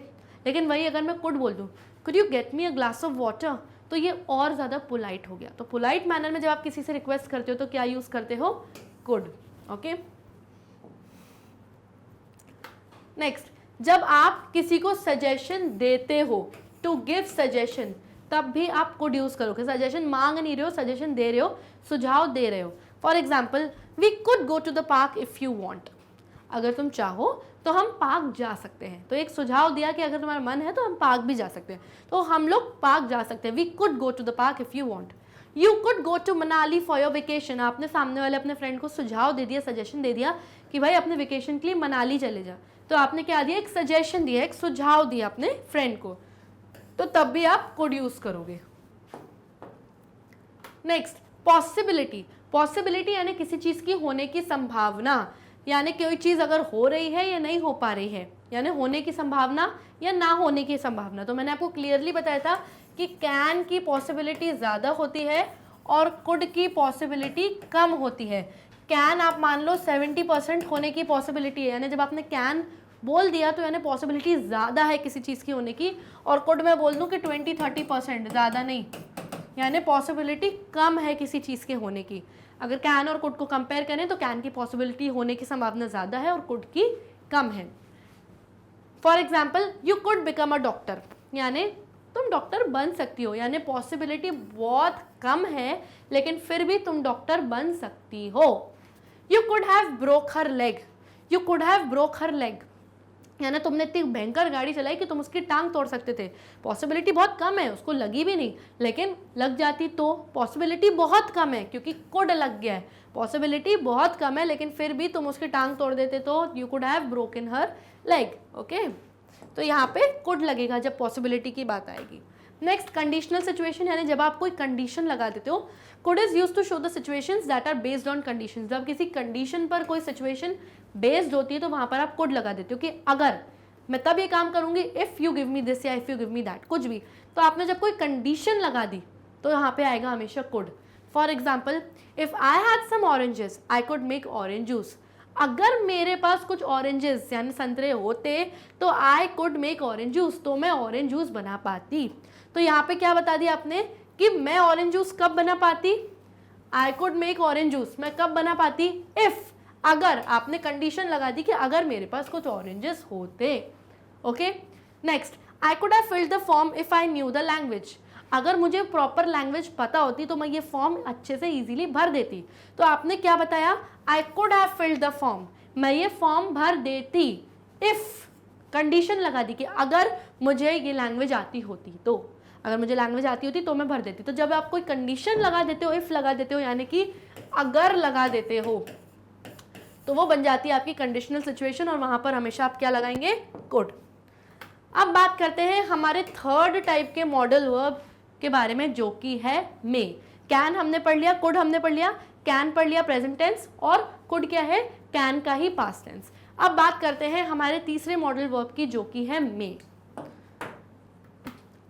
लेकिन वही अगर मैं कुड बोल दूँ could you get me a glass of water, तो ये और ज़्यादा पोलाइट हो गया। तो पोलाइट मैनर में जब आप किसी से रिक्वेस्ट करते हो तो क्या यूज़ करते हो, कुड। ओके, नेक्स्ट, जब आप किसी को सजेशन देते हो, टू गिव सजेशन, तब भी आप कुड यूज़ करोगे। सजेशन मांग नहीं रहे हो, सजेशन दे रहे हो, सुझाव दे रहे हो। For example, we could go to the park if you want, अगर तुम चाहो तो हम पार्क जा सकते हैं। तो एक सुझाव दिया कि अगर तुम्हारा मन है तो हम पार्क भी जा सकते हैं, तो हम लोग पार्क जा सकते हैं। We could go to the park if you want. You could go to Manali for your vacation, आपने सामने वाले अपने फ्रेंड को सुझाव दे दिया, सजेशन दे दिया कि भाई अपने वेकेशन के लिए मनाली चले जा, तो आपने क्या दिया, एक सजेशन दिया, एक सुझाव दिया अपने फ्रेंड को, तो तब भी आप कुड यूज करोगे। Next, possibility. पॉसिबिलिटी यानी किसी चीज की होने की संभावना, यानी कोई चीज अगर हो रही है या नहीं हो पा रही है, यानी होने की संभावना या ना होने की संभावना। तो मैंने आपको क्लियरली बताया था कि कैन की पॉसिबिलिटी ज्यादा होती है और कुड की पॉसिबिलिटी कम होती है। कैन आप मान लो 70% होने की पॉसिबिलिटी है, यानी जब आपने कैन बोल दिया तो यानी पॉसिबिलिटी ज़्यादा है किसी चीज़ की होने की, और कुड मैं बोल दूं कि 20-30%, ज़्यादा नहीं, यानी पॉसिबिलिटी कम है किसी चीज़ के होने की। अगर कैन और कुड को कंपेयर करें तो कैन की पॉसिबिलिटी होने की संभावना ज़्यादा है और कुड की कम है। For example, you could become a doctor, यानी तुम डॉक्टर बन सकती हो, यानी पॉसिबिलिटी बहुत कम है लेकिन फिर भी तुम डॉक्टर बन सकती हो। You could have broke her leg, you could have broke her leg, यानी तुमने इतनी भयंकर गाड़ी चलाई कि तुम उसकी टांग तोड़ सकते थे। पॉसिबिलिटी बहुत कम है, उसको लगी भी नहीं, लेकिन लग जाती तो पॉसिबिलिटी बहुत कम है क्योंकि कुड लग गया है। पॉसिबिलिटी बहुत कम है लेकिन फिर भी तुम उसकी टांग तोड़ देते तो you could have broken her leg. Okay, तो यहाँ पे कुड लगेगा जब पॉसिबिलिटी की बात आएगी। नेक्स्ट, कंडीशनल सिचुएशन, यानी जब आप कोई कंडीशन लगा देते हो। Could is use to show the situations that are based on conditions, जब किसी कंडीशन पर कोई सिचुएशन बेस्ड होती है तो वहां पर आप कुड लगा देते हो कि अगर मैं तब ये काम करूंगी if you give me this या if you give me that, कुछ भी। तो आपने जब कोई कंडीशन लगा दी तो यहाँ पे आएगा हमेशा could. For example, if I had some oranges I could make orange juice, अगर मेरे पास कुछ ऑरेंजेस यानी संतरे होते तो I could make orange juice, तो मैं ऑरेंज जूस बना पाती। तो यहाँ पे क्या बता दिया आपने कि मैं ऑरेंज जूस कब बना पाती, आई कुड मेक ऑरेंज जूस मैं कब बना पाती, इफ, अगर आपने कंडीशन लगा दी कि अगर मेरे पास कुछ ऑरेंजेस होते। Okay, next, I could have filled the form if I knew the language, अगर मुझे प्रॉपर लैंग्वेज पता होती तो मैं ये फॉर्म अच्छे से इजीली भर देती। तो आपने क्या बताया, I could have filled the form, मैं ये फॉर्म भर देती, इफ कंडीशन लगा दी कि अगर मुझे ये लैंग्वेज आती होती तो, अगर मुझे लैंग्वेज आती होती तो मैं भर देती। तो जब आप कोई कंडीशन लगा देते हो, इफ लगा देते हो यानी कि अगर लगा देते हो, तो वो बन जाती है आपकी कंडीशनल सिचुएशन और वहां पर हमेशा आप क्या लगाएंगे, कुड। अब बात करते हैं हमारे थर्ड टाइप के मॉडल वर्ब के बारे में जो कि है मे। कैन हमने पढ़ लिया, कुड हमने पढ़ लिया, कैन पढ़ लिया प्रेजेंट टेंस और कुड क्या है, कैन का ही पास्ट टेंस। अब बात करते हैं हमारे तीसरे मॉडल वर्ब की जो कि है मे।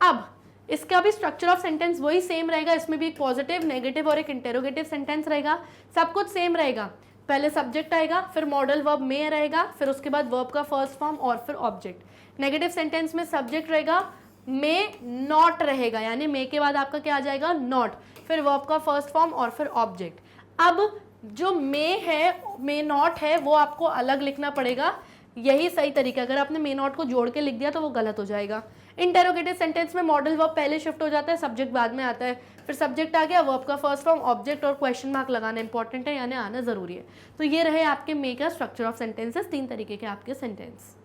अब इसका भी स्ट्रक्चर ऑफ सेंटेंस वही सेम रहेगा, इसमें भी एक पॉजिटिव, नेगेटिव और एक इंटेरोगेटिव सेंटेंस रहेगा, सब कुछ सेम रहेगा। पहले सब्जेक्ट आएगा, फिर मॉडल वर्ब मे रहेगा, फिर उसके बाद वर्ब का फर्स्ट फॉर्म और फिर ऑब्जेक्ट। नेगेटिव सेंटेंस में सब्जेक्ट रहेगा, मे नॉट रहेगा, यानी मे के बाद आपका क्या आ जाएगा, नॉट, फिर वर्ब का फर्स्ट फॉर्म और फिर ऑब्जेक्ट। अब जो मे है, मे नॉट है, वो आपको अलग लिखना पड़ेगा, यही सही तरीका। अगर आपने मे नॉट को जोड़ के लिख दिया तो वो गलत हो जाएगा। इंटेरोगेटिव सेंटेंस में मॉडल वर्ब पहले शिफ्ट हो जाता है, सब्जेक्ट बाद में आता है, फिर सब्जेक्ट आ गया, वर्ब का फर्स्ट फॉर्म, ऑब्जेक्ट और क्वेश्चन मार्क लगाना इंपॉर्टेंट है, यानी आना जरूरी है। तो ये रहे आपके मे का स्ट्रक्चर ऑफ सेंटेंसेस, 3 तरीके के आपके सेंटेंस।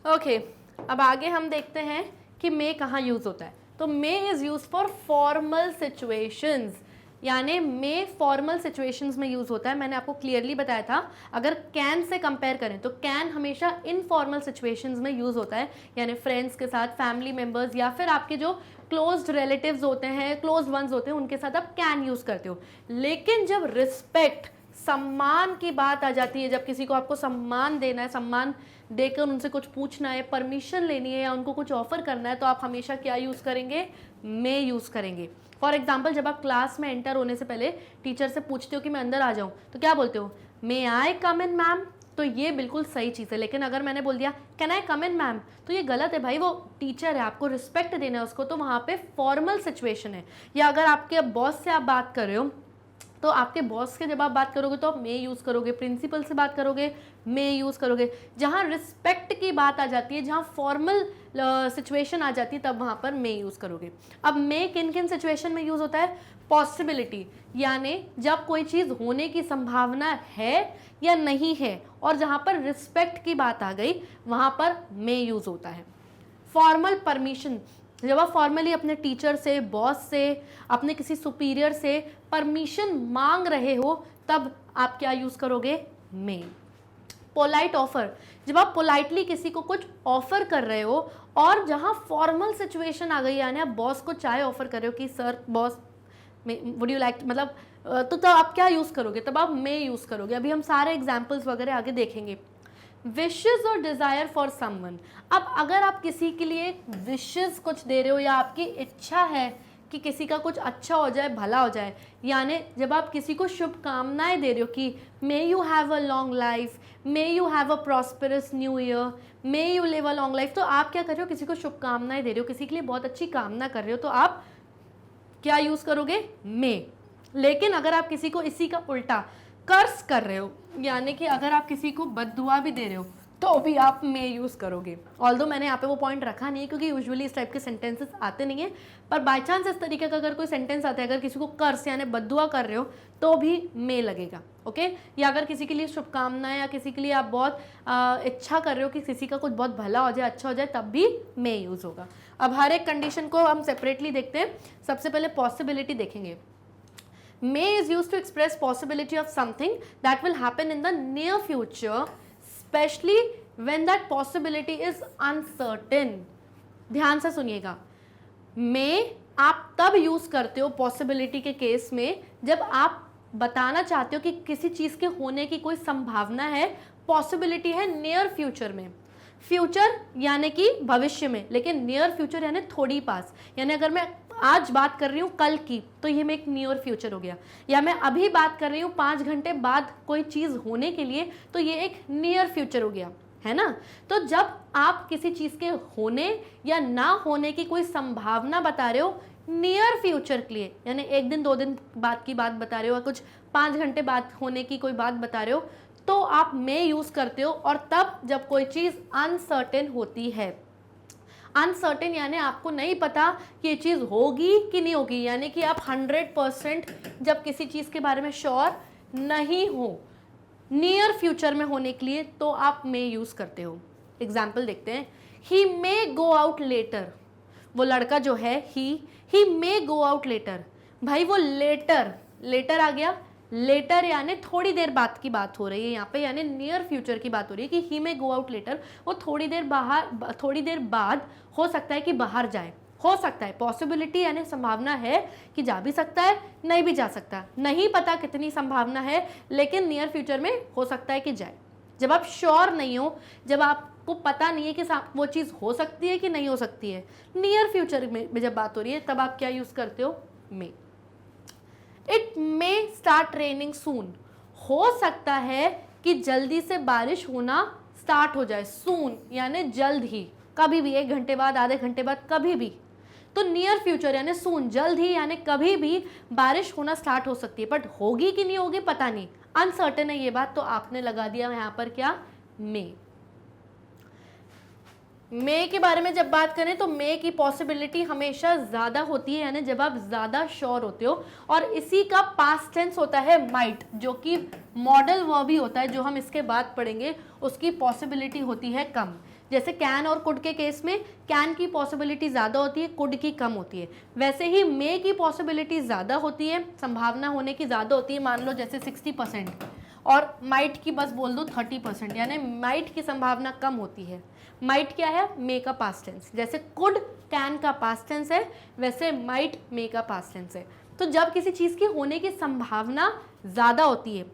ओके, अब आगे हम देखते हैं कि मे कहाँ यूज होता है। तो may is use for formal situations, यानी मे फॉर्मल सिचुएशंस में यूज होता है। मैंने आपको क्लियरली बताया था, अगर कैन से कंपेयर करें तो कैन हमेशा इनफॉर्मल सिचुएशंस में यूज होता है, यानी फ्रेंड्स के साथ, फैमिली मेंबर्स या फिर आपके जो क्लोज्ड रिलेटिव्स होते हैं, क्लोज वंस होते हैं, उनके साथ आप कैन यूज करते हो। लेकिन जब रिस्पेक्ट, सम्मान की बात आ जाती है, जब किसी को आपको सम्मान देना है, सम्मान देकर उनसे कुछ पूछना है, परमिशन लेनी है या उनको कुछ ऑफर करना है, तो आप हमेशा क्या यूज़ करेंगे? मे यूज़ करेंगे। फॉर एग्जाम्पल, जब आप क्लास में एंटर होने से पहले टीचर से पूछते हो कि मैं अंदर आ जाऊँ, तो क्या बोलते हो? मे आई कम इन मैम? तो ये बिल्कुल सही चीज़ है। लेकिन अगर मैंने बोल दिया can I come in ma'am, तो ये गलत है भाई। वो टीचर है, आपको रिस्पेक्ट देना है उसको, तो वहाँ पे फॉर्मल सिचुएशन है। या अगर आपके बॉस से आप बात कर रहे हो, तो आपके बॉस के जब आप बात करोगे तो आप मे यूज़ करोगे, प्रिंसिपल से बात करोगे मे यूज़ करोगे। जहाँ रिस्पेक्ट की बात आ जाती है, जहाँ फॉर्मल सिचुएशन आ जाती है, तब वहाँ पर मे यूज़ करोगे। अब मे किन किन सिचुएशन में यूज़ होता है? पॉसिबिलिटी, यानी जब कोई चीज़ होने की संभावना है या नहीं है, और जहाँ पर रिस्पेक्ट की बात आ गई, वहाँ पर मे यूज़ होता है। फॉर्मल परमिशन, जब आप फॉर्मली अपने टीचर से, बॉस से, अपने किसी सुपीरियर से परमिशन मांग रहे हो, तब आप क्या यूज़ करोगे? मे। पोलाइट ऑफर, जब आप पोलाइटली किसी को कुछ ऑफर कर रहे हो और जहाँ फॉर्मल सिचुएशन आ गई, यानी आप बॉस को चाय ऑफर कर रहे हो कि sir boss would you like, मतलब तो तब आप क्या यूज़ करोगे? तब आप मे यूज़ करोगे। अभी हम सारे एग्जाम्पल्स वगैरह आगे देखेंगे। विशेस और डिज़ायर फॉर समवन, अब अगर आप किसी के लिए विशेस कुछ दे रहे हो या आपकी इच्छा है कि किसी का कुछ अच्छा हो जाए, भला हो जाए, यानी जब आप किसी को शुभकामनाएं दे रहे हो कि may you have a long life, may you have a prosperous new year, may you live a long life, तो आप क्या कर रहे हो? किसी को शुभकामनाएं दे रहे हो, किसी के लिए बहुत अच्छी कामना कर रहे हो, तो आप क्या यूज़ करोगे? मे। लेकिन अगर आप किसी को इसी का उल्टा कर्स कर रहे हो, यानी कि अगर आप किसी को बद्दुआ भी दे रहे हो, तो भी आप मे यूज़ करोगे। ऑल्दो मैंने यहाँ पे वो पॉइंट रखा नहीं है, क्योंकि यूजुअली इस टाइप के सेंटेंसेस आते नहीं है, पर बाय चांस इस तरीके का अगर कोई सेंटेंस आता है, अगर किसी को कर्स यानी बद्दुआ कर रहे हो, तो भी मे लगेगा। ओके, या अगर किसी के लिए शुभकामनाएं या किसी के लिए आप बहुत इच्छा कर रहे हो कि किसी का कुछ बहुत भला हो जाए, अच्छा हो जाए, तब भी मे यूज़ होगा। अब हर एक कंडीशन को हम सेपरेटली देखते हैं। सबसे पहले पॉसिबिलिटी देखेंगे। May is used to express possibility of something that will happen in the near future, especially when that possibility is uncertain. ध्यान से सुनिएगा। May आप तब यूज करते हो पॉसिबिलिटी के केस में जब आप बताना चाहते हो कि किसी चीज के होने की कोई संभावना है, पॉसिबिलिटी है नियर फ्यूचर में। फ्यूचर यानी कि भविष्य में, लेकिन नियर फ्यूचर यानी थोड़ी पास, यानी अगर मैं आज बात कर रही हूँ कल की, तो ये मैं एक नियर फ्यूचर हो गया। या मैं अभी बात कर रही हूँ 5 घंटे बाद कोई चीज़ होने के लिए, तो ये एक नियर फ्यूचर हो गया, है ना। तो जब आप किसी चीज़ के होने या ना होने की कोई संभावना बता रहे हो नियर फ्यूचर के लिए, यानी 1 दिन 2 दिन बाद की बात बता रहे हो, या कुछ 5 घंटे बाद होने की कोई बात बता रहे हो, तो आप मे यूज़ करते हो। और तब जब कोई चीज़ अनसर्टेन होती है, अनसर्टेन यानी आपको नहीं पता कि ये चीज़ होगी कि नहीं होगी, यानी कि आप 100% जब किसी चीज़ के बारे में श्योर नहीं हो नियर फ्यूचर में होने के लिए, तो आप मे यूज़ करते हो। एग्जाम्पल देखते हैं। ही मे गो आउट लेटर, वो लड़का जो है ही मे गो आउट लेटर, भाई वो लेटर आ गया। लेटर यानी थोड़ी देर बाद की बात हो रही है यहाँ पे, यानी नियर फ्यूचर की बात हो रही है कि ही मे गो आउट लेटर, वो थोड़ी देर बाद हो सकता है कि बाहर जाए, हो सकता है, पॉसिबिलिटी यानी संभावना है कि जा भी सकता है, नहीं भी जा सकता, नहीं पता कितनी संभावना है, लेकिन नियर फ्यूचर में हो सकता है कि जाए। जब आप श्योर नहीं हो, जब आपको पता नहीं है कि वो चीज़ हो सकती है कि नहीं हो सकती है, नियर फ्यूचर में जब बात हो रही है, तब आप क्या यूज़ करते हो? मे। इट मे स्टार्ट रेनिंग सून, हो सकता है कि जल्दी से बारिश होना स्टार्ट हो जाए। सून यानी जल्द ही, कभी भी, 1 घंटे बाद, आधे घंटे बाद, कभी भी। तो नियर फ्यूचर यानी सून, जल्द ही, यानी कभी भी बारिश होना स्टार्ट हो सकती है, बट होगी कि नहीं होगी पता नहीं, अनसर्टेन है ये बात, तो आपने लगा दिया यहाँ पर क्या? मे। मे के बारे में जब बात करें तो मे की पॉसिबिलिटी हमेशा ज़्यादा होती है, यानी जब आप ज़्यादा श्योर होते हो, और इसी का पास्ट टेंस होता है माइट, जो कि मॉडल वर्ब ही होता है, जो हम इसके बाद पढ़ेंगे, उसकी पॉसिबिलिटी होती है कम। जैसे कैन और कुड के केस में कैन की पॉसिबिलिटी ज़्यादा होती है, कुड की कम होती है, वैसे ही मे की पॉसिबिलिटी ज़्यादा होती है, संभावना होने की ज़्यादा होती है, मान लो जैसे 60%, और माइट की बस बोल दो 30%, यानी माइट की संभावना कम होती है। माइट क्या है? मे का पास्ट टेंस। जैसे कुड कैन का पास्ट टेंस है, वैसे माइट मे का पास्ट टेंस है। तो जब किसी चीज़ की होने की संभावना ज़्यादा होती है,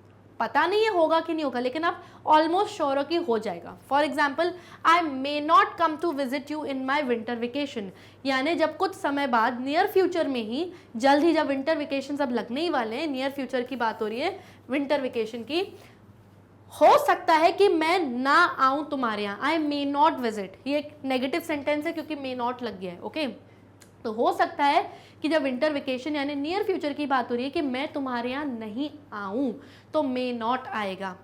पता नहीं है होगा कि नहीं होगा, लेकिन आप ऑलमोस्ट श्योर हो कि हो जाएगा। For example, I may not come to visit you in my winter vacation, यानी जब कुछ समय बाद, नियर फ्यूचर में ही, जल्द ही, जब विंटर वेकेशन अब लगने ही वाले हैं, नियर फ्यूचर की बात हो रही है, विंटर वेकेशन की, हो सकता है कि मैं ना आऊं तुम्हारे यहाँ, आई मे नॉट विजिट, ये एक नेगेटिव सेंटेंस है क्योंकि मे नॉट लग गया है, ओके। तो हो सकता है कि जब विंटर वेकेशन यानी नियर फ्यूचर की बात हो रही है कि मैं तुम्हारे यहाँ नहीं आऊं, तो मे नॉट आएगा।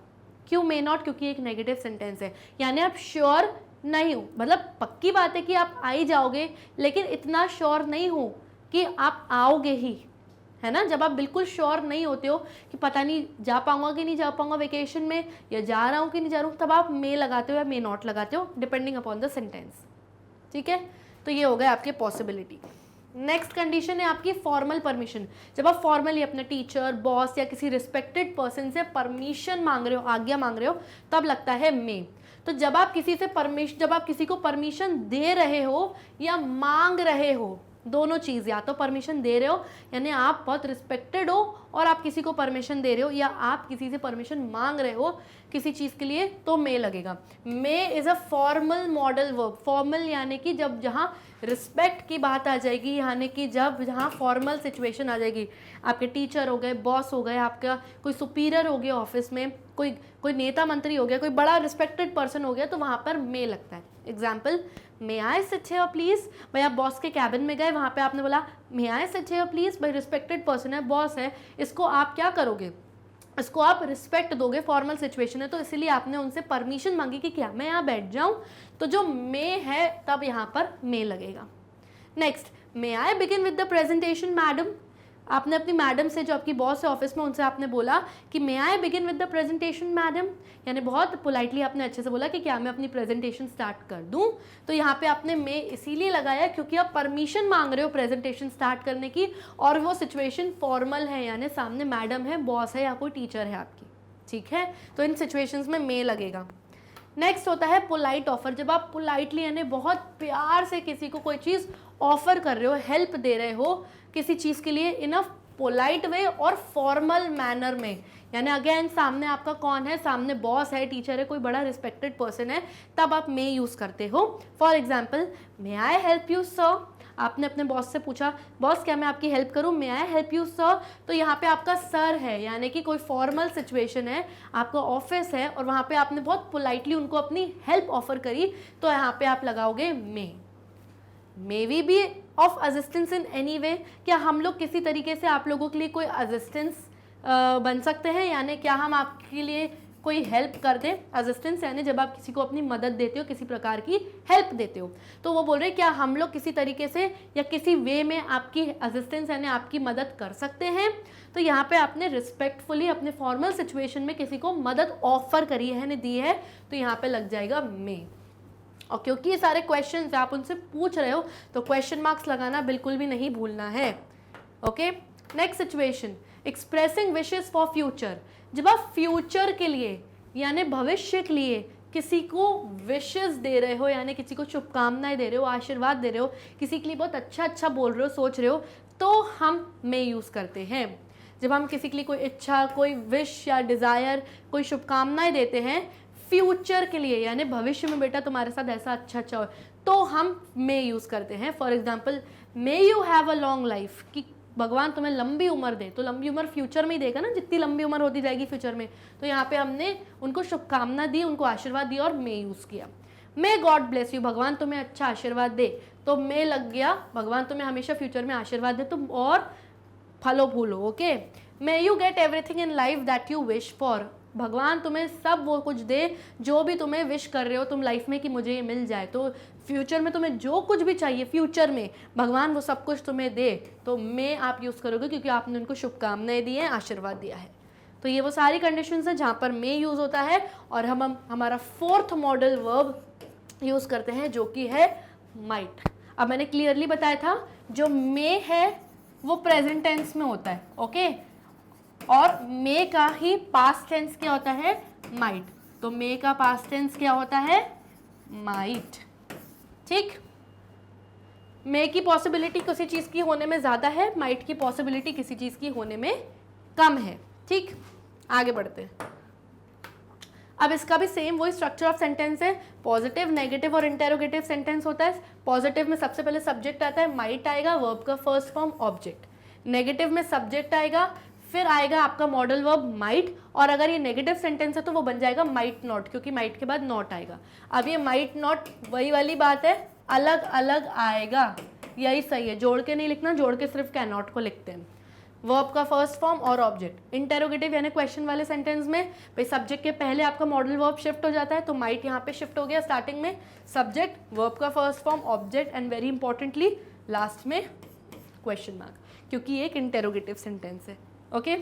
क्यों मे नॉट? क्योंकि एक नेगेटिव सेंटेंस है, यानी आप श्योर नहीं हो, मतलब पक्की बात है कि आप आ ही जाओगे, लेकिन इतना श्योर नहीं हो कि आप आओगे ही, है ना। जब आप बिल्कुल श्योर नहीं होते हो कि पता नहीं जा पाऊंगा कि नहीं जा पाऊंगा वेकेशन में, या जा रहा हूँ कि नहीं जा रहा हूँ, तब आप मे लगाते हो या मे नॉट लगाते हो, डिपेंडिंग अपॉन द सेंटेंस, ठीक है। तो ये हो गए आपके पॉसिबिलिटी। नेक्स्ट कंडीशन है आपकी फॉर्मल परमिशन। जब आप फॉर्मली अपने टीचर, बॉस या किसी रिस्पेक्टेड पर्सन से परमिशन मांग रहे हो, आज्ञा मांग रहे हो, तब लगता है मे। तो जब आप किसी को परमिशन दे रहे हो या मांग रहे हो, दोनों चीज़, या तो परमिशन दे रहे हो यानी आप बहुत रिस्पेक्टेड हो और आप किसी को परमिशन दे रहे हो, या आप किसी से परमिशन मांग रहे हो किसी चीज़ के लिए, तो मे लगेगा। May is a formal modal verb. Formal यानी कि जब जहाँ रिस्पेक्ट की बात आ जाएगी, यानी कि जब जहाँ फॉर्मल सिचुएशन आ जाएगी, आपके टीचर हो गए, बॉस हो गए, आपका कोई सुपीरियर हो गया ऑफिस में, कोई नेता मंत्री हो गया, कोई बड़ा रिस्पेक्टेड पर्सन हो गया, तो वहाँ पर मे लगता है। Example, may I sit here please. भाई आप बॉस के कैबिन में गए, वहाँ पे आपने बोला मे आई सिट हियर प्लीज। भाई रिस्पेक्टेड पर्सन है, बॉस है, इसको आप क्या करोगे? इसको आप रिस्पेक्ट दोगे, फॉर्मल सिचुएशन है, तो इसीलिए आपने उनसे परमिशन मांगी कि क्या मैं यहाँ बैठ जाऊँ, तो जो मे है तब यहाँ पर मे लगेगा। Next, may I begin with the presentation madam. आपने अपनी मैडम से, जो आपकी बॉस है ऑफिस में, उनसे आपने बोला कि may I begin with the presentation madam, यानी बहुत पोलाइटली आपने अच्छे से बोला कि क्या मैं अपनी प्रेजेंटेशन स्टार्ट कर दूं। तो यहाँ पे आपने मे इसीलिए लगाया क्योंकि आप परमिशन मांग रहे हो प्रेजेंटेशन स्टार्ट करने की, और वो सिचुएशन फॉर्मल है, यानी सामने मैडम है, बॉस है या कोई टीचर है आपकी, ठीक है। तो इन सिचुएशंस में मे लगेगा। नेक्स्ट होता है पोलाइट ऑफर। जब आप पोलाइटली यानी बहुत प्यार से किसी को कोई चीज़ ऑफर कर रहे हो, हेल्प दे रहे हो किसी चीज़ के लिए, इन अ पोलाइट वे और फॉर्मल मैनर में, यानी अगेन सामने आपका कौन है, सामने बॉस है, टीचर है, कोई बड़ा रिस्पेक्टेड पर्सन है, तब आप मे यूज़ करते हो। For example, may I help you sir. आपने अपने बॉस से पूछा, बॉस क्या मैं आपकी हेल्प करूं, मे आई हेल्प यू सर। तो यहाँ पे आपका सर है, यानी कि कोई फॉर्मल सिचुएशन है, आपका ऑफिस है, और वहाँ पे आपने बहुत पोलाइटली उनको अपनी हेल्प ऑफर करी, तो यहाँ पे आप लगाओगे may we be of assistance in any way. क्या हम लोग किसी तरीके से आप लोगों के लिए कोई असिस्टेंस बन सकते हैं, यानी क्या हम आपके लिए कोई हेल्प कर दें। असिस्टेंस यानी जब आप किसी को अपनी मदद देते हो, किसी प्रकार की हेल्प देते हो, तो वो बोल रहे हैं क्या हम लोग किसी तरीके से या किसी वे में आपकी असिस्टेंस यानी आपकी मदद कर सकते हैं। तो यहाँ पे आपने रिस्पेक्टफुली अपने फॉर्मल सिचुएशन में किसी को मदद ऑफर करी है, ने दी है, तो यहाँ पे लग जाएगा मे। और क्योंकि ये सारे क्वेश्चन आप उनसे पूछ रहे हो, तो क्वेश्चन मार्क्स लगाना बिल्कुल भी नहीं भूलना है। Okay, next situation, expressing wishes for future. जब आप फ्यूचर के लिए यानी भविष्य के लिए किसी को विशेस दे रहे हो, यानी किसी को शुभकामनाएं दे रहे हो, आशीर्वाद दे रहे हो, किसी के लिए बहुत अच्छा बोल रहे हो, सोच रहे हो, तो हम मे यूज़ करते हैं। जब हम किसी के लिए कोई इच्छा, कोई विश या डिज़ायर, कोई शुभकामनाएं देते हैं फ्यूचर के लिए, यानी भविष्य में बेटा तुम्हारे साथ ऐसा अच्छा हो, तो हम मे यूज़ करते हैं। For example, may you have a long life, कि भगवान तुम्हें लंबी उम्र दे, तो लंबी उम्र फ्यूचर में ही देगा ना, जितनी लंबी उम्र होती जाएगी फ्यूचर में। तो यहाँ पे हमने उनको शुभकामना दी, उनको आशीर्वाद दिया और मे यूज़ किया। मे गॉड ब्लेस यू, भगवान तुम्हें अच्छा आशीर्वाद दे, तो मे लग गया, भगवान तुम्हें हमेशा फ्यूचर में आशीर्वाद दे तुम और फलो फूलो। Okay, may you get everything in life that you wish for, भगवान तुम्हें सब वो कुछ दे जो भी तुम्हें विश कर रहे हो तुम लाइफ में कि मुझे ये मिल जाए। तो फ्यूचर में तुम्हें जो कुछ भी चाहिए फ्यूचर में भगवान वो सब कुछ तुम्हें दे, तो मे आप यूज़ करोगे क्योंकि आपने उनको शुभकामनाएं दी हैं, आशीर्वाद दिया है। तो ये वो सारी कंडीशंस हैं जहाँ पर मे यूज़ होता है। और हम हमारा फोर्थ मॉडल वर्ब यूज़ करते हैं जो कि है माइट। अब मैंने क्लियरली बताया था जो मे है वो प्रेजेंट टेंस में होता है, ओके, और मे का ही पास्ट टेंस क्या होता है, माइट। तो मे का पास्ट टेंस क्या होता है, माइट। ठीक, मे की पॉसिबिलिटी किसी चीज़ की होने में ज़्यादा है, माइट की पॉसिबिलिटी किसी चीज़ की होने में कम है। ठीक, आगे बढ़ते हैं। अब इसका भी सेम वही स्ट्रक्चर ऑफ सेंटेंस है, पॉजिटिव, नेगेटिव और इंटेरोगेटिव सेंटेंस होता है। पॉजिटिव में सबसे पहले सब्जेक्ट आता है, माइट आएगा, वर्ब का फर्स्ट फॉर्म ऑब्जेक्ट। नेगेटिव में सब्जेक्ट आएगा, फिर आएगा आपका मॉडल वर्ब माइट, और अगर ये नेगेटिव सेंटेंस है तो वो बन जाएगा माइट नॉट, क्योंकि माइट के बाद नॉट आएगा। अब ये माइट नॉट वही वाली बात है, अलग अलग आएगा, यही सही है, जोड़ के नहीं लिखना, जोड़ के सिर्फ कैन नॉट को लिखते हैं। वर्ब का फर्स्ट फॉर्म और ऑब्जेक्ट। इंटेरोगेटिव यानी क्वेश्चन वाले सेंटेंस में भाई सब्जेक्ट के पहले आपका मॉडल वर्ब शिफ्ट हो जाता है, तो माइट यहाँ पे शिफ्ट हो गया स्टार्टिंग में, सब्जेक्ट, वर्ब का first form, object and very importantly last में क्वेश्चन मार्क, क्योंकि ये एक इंटेरोगेटिव सेंटेंस है। ओके,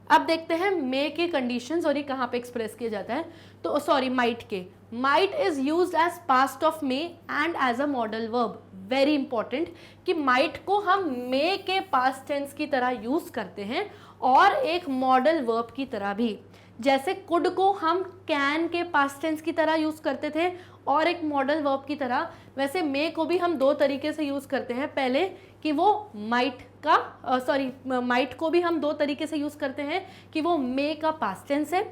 अब देखते हैं मे के कंडीशंस और ये कहाँ पे एक्सप्रेस किया जाता है। तो सॉरी, माइट के, might is used as past of may and as a model verb. Very important कि माइट को हम मे के पास्ट टेंस की तरह यूज करते हैं और एक मॉडल वर्ब की तरह भी। जैसे कुड को हम कैन के पास्ट टेंस की तरह यूज करते थे और एक मॉडल वर्ब की तरह, वैसे मे को भी हम दो तरीके से यूज करते हैं। पहले कि वो माइट का माइट को भी हम दो तरीके से यूज करते हैं कि वो मे का पास्ट टेंस है,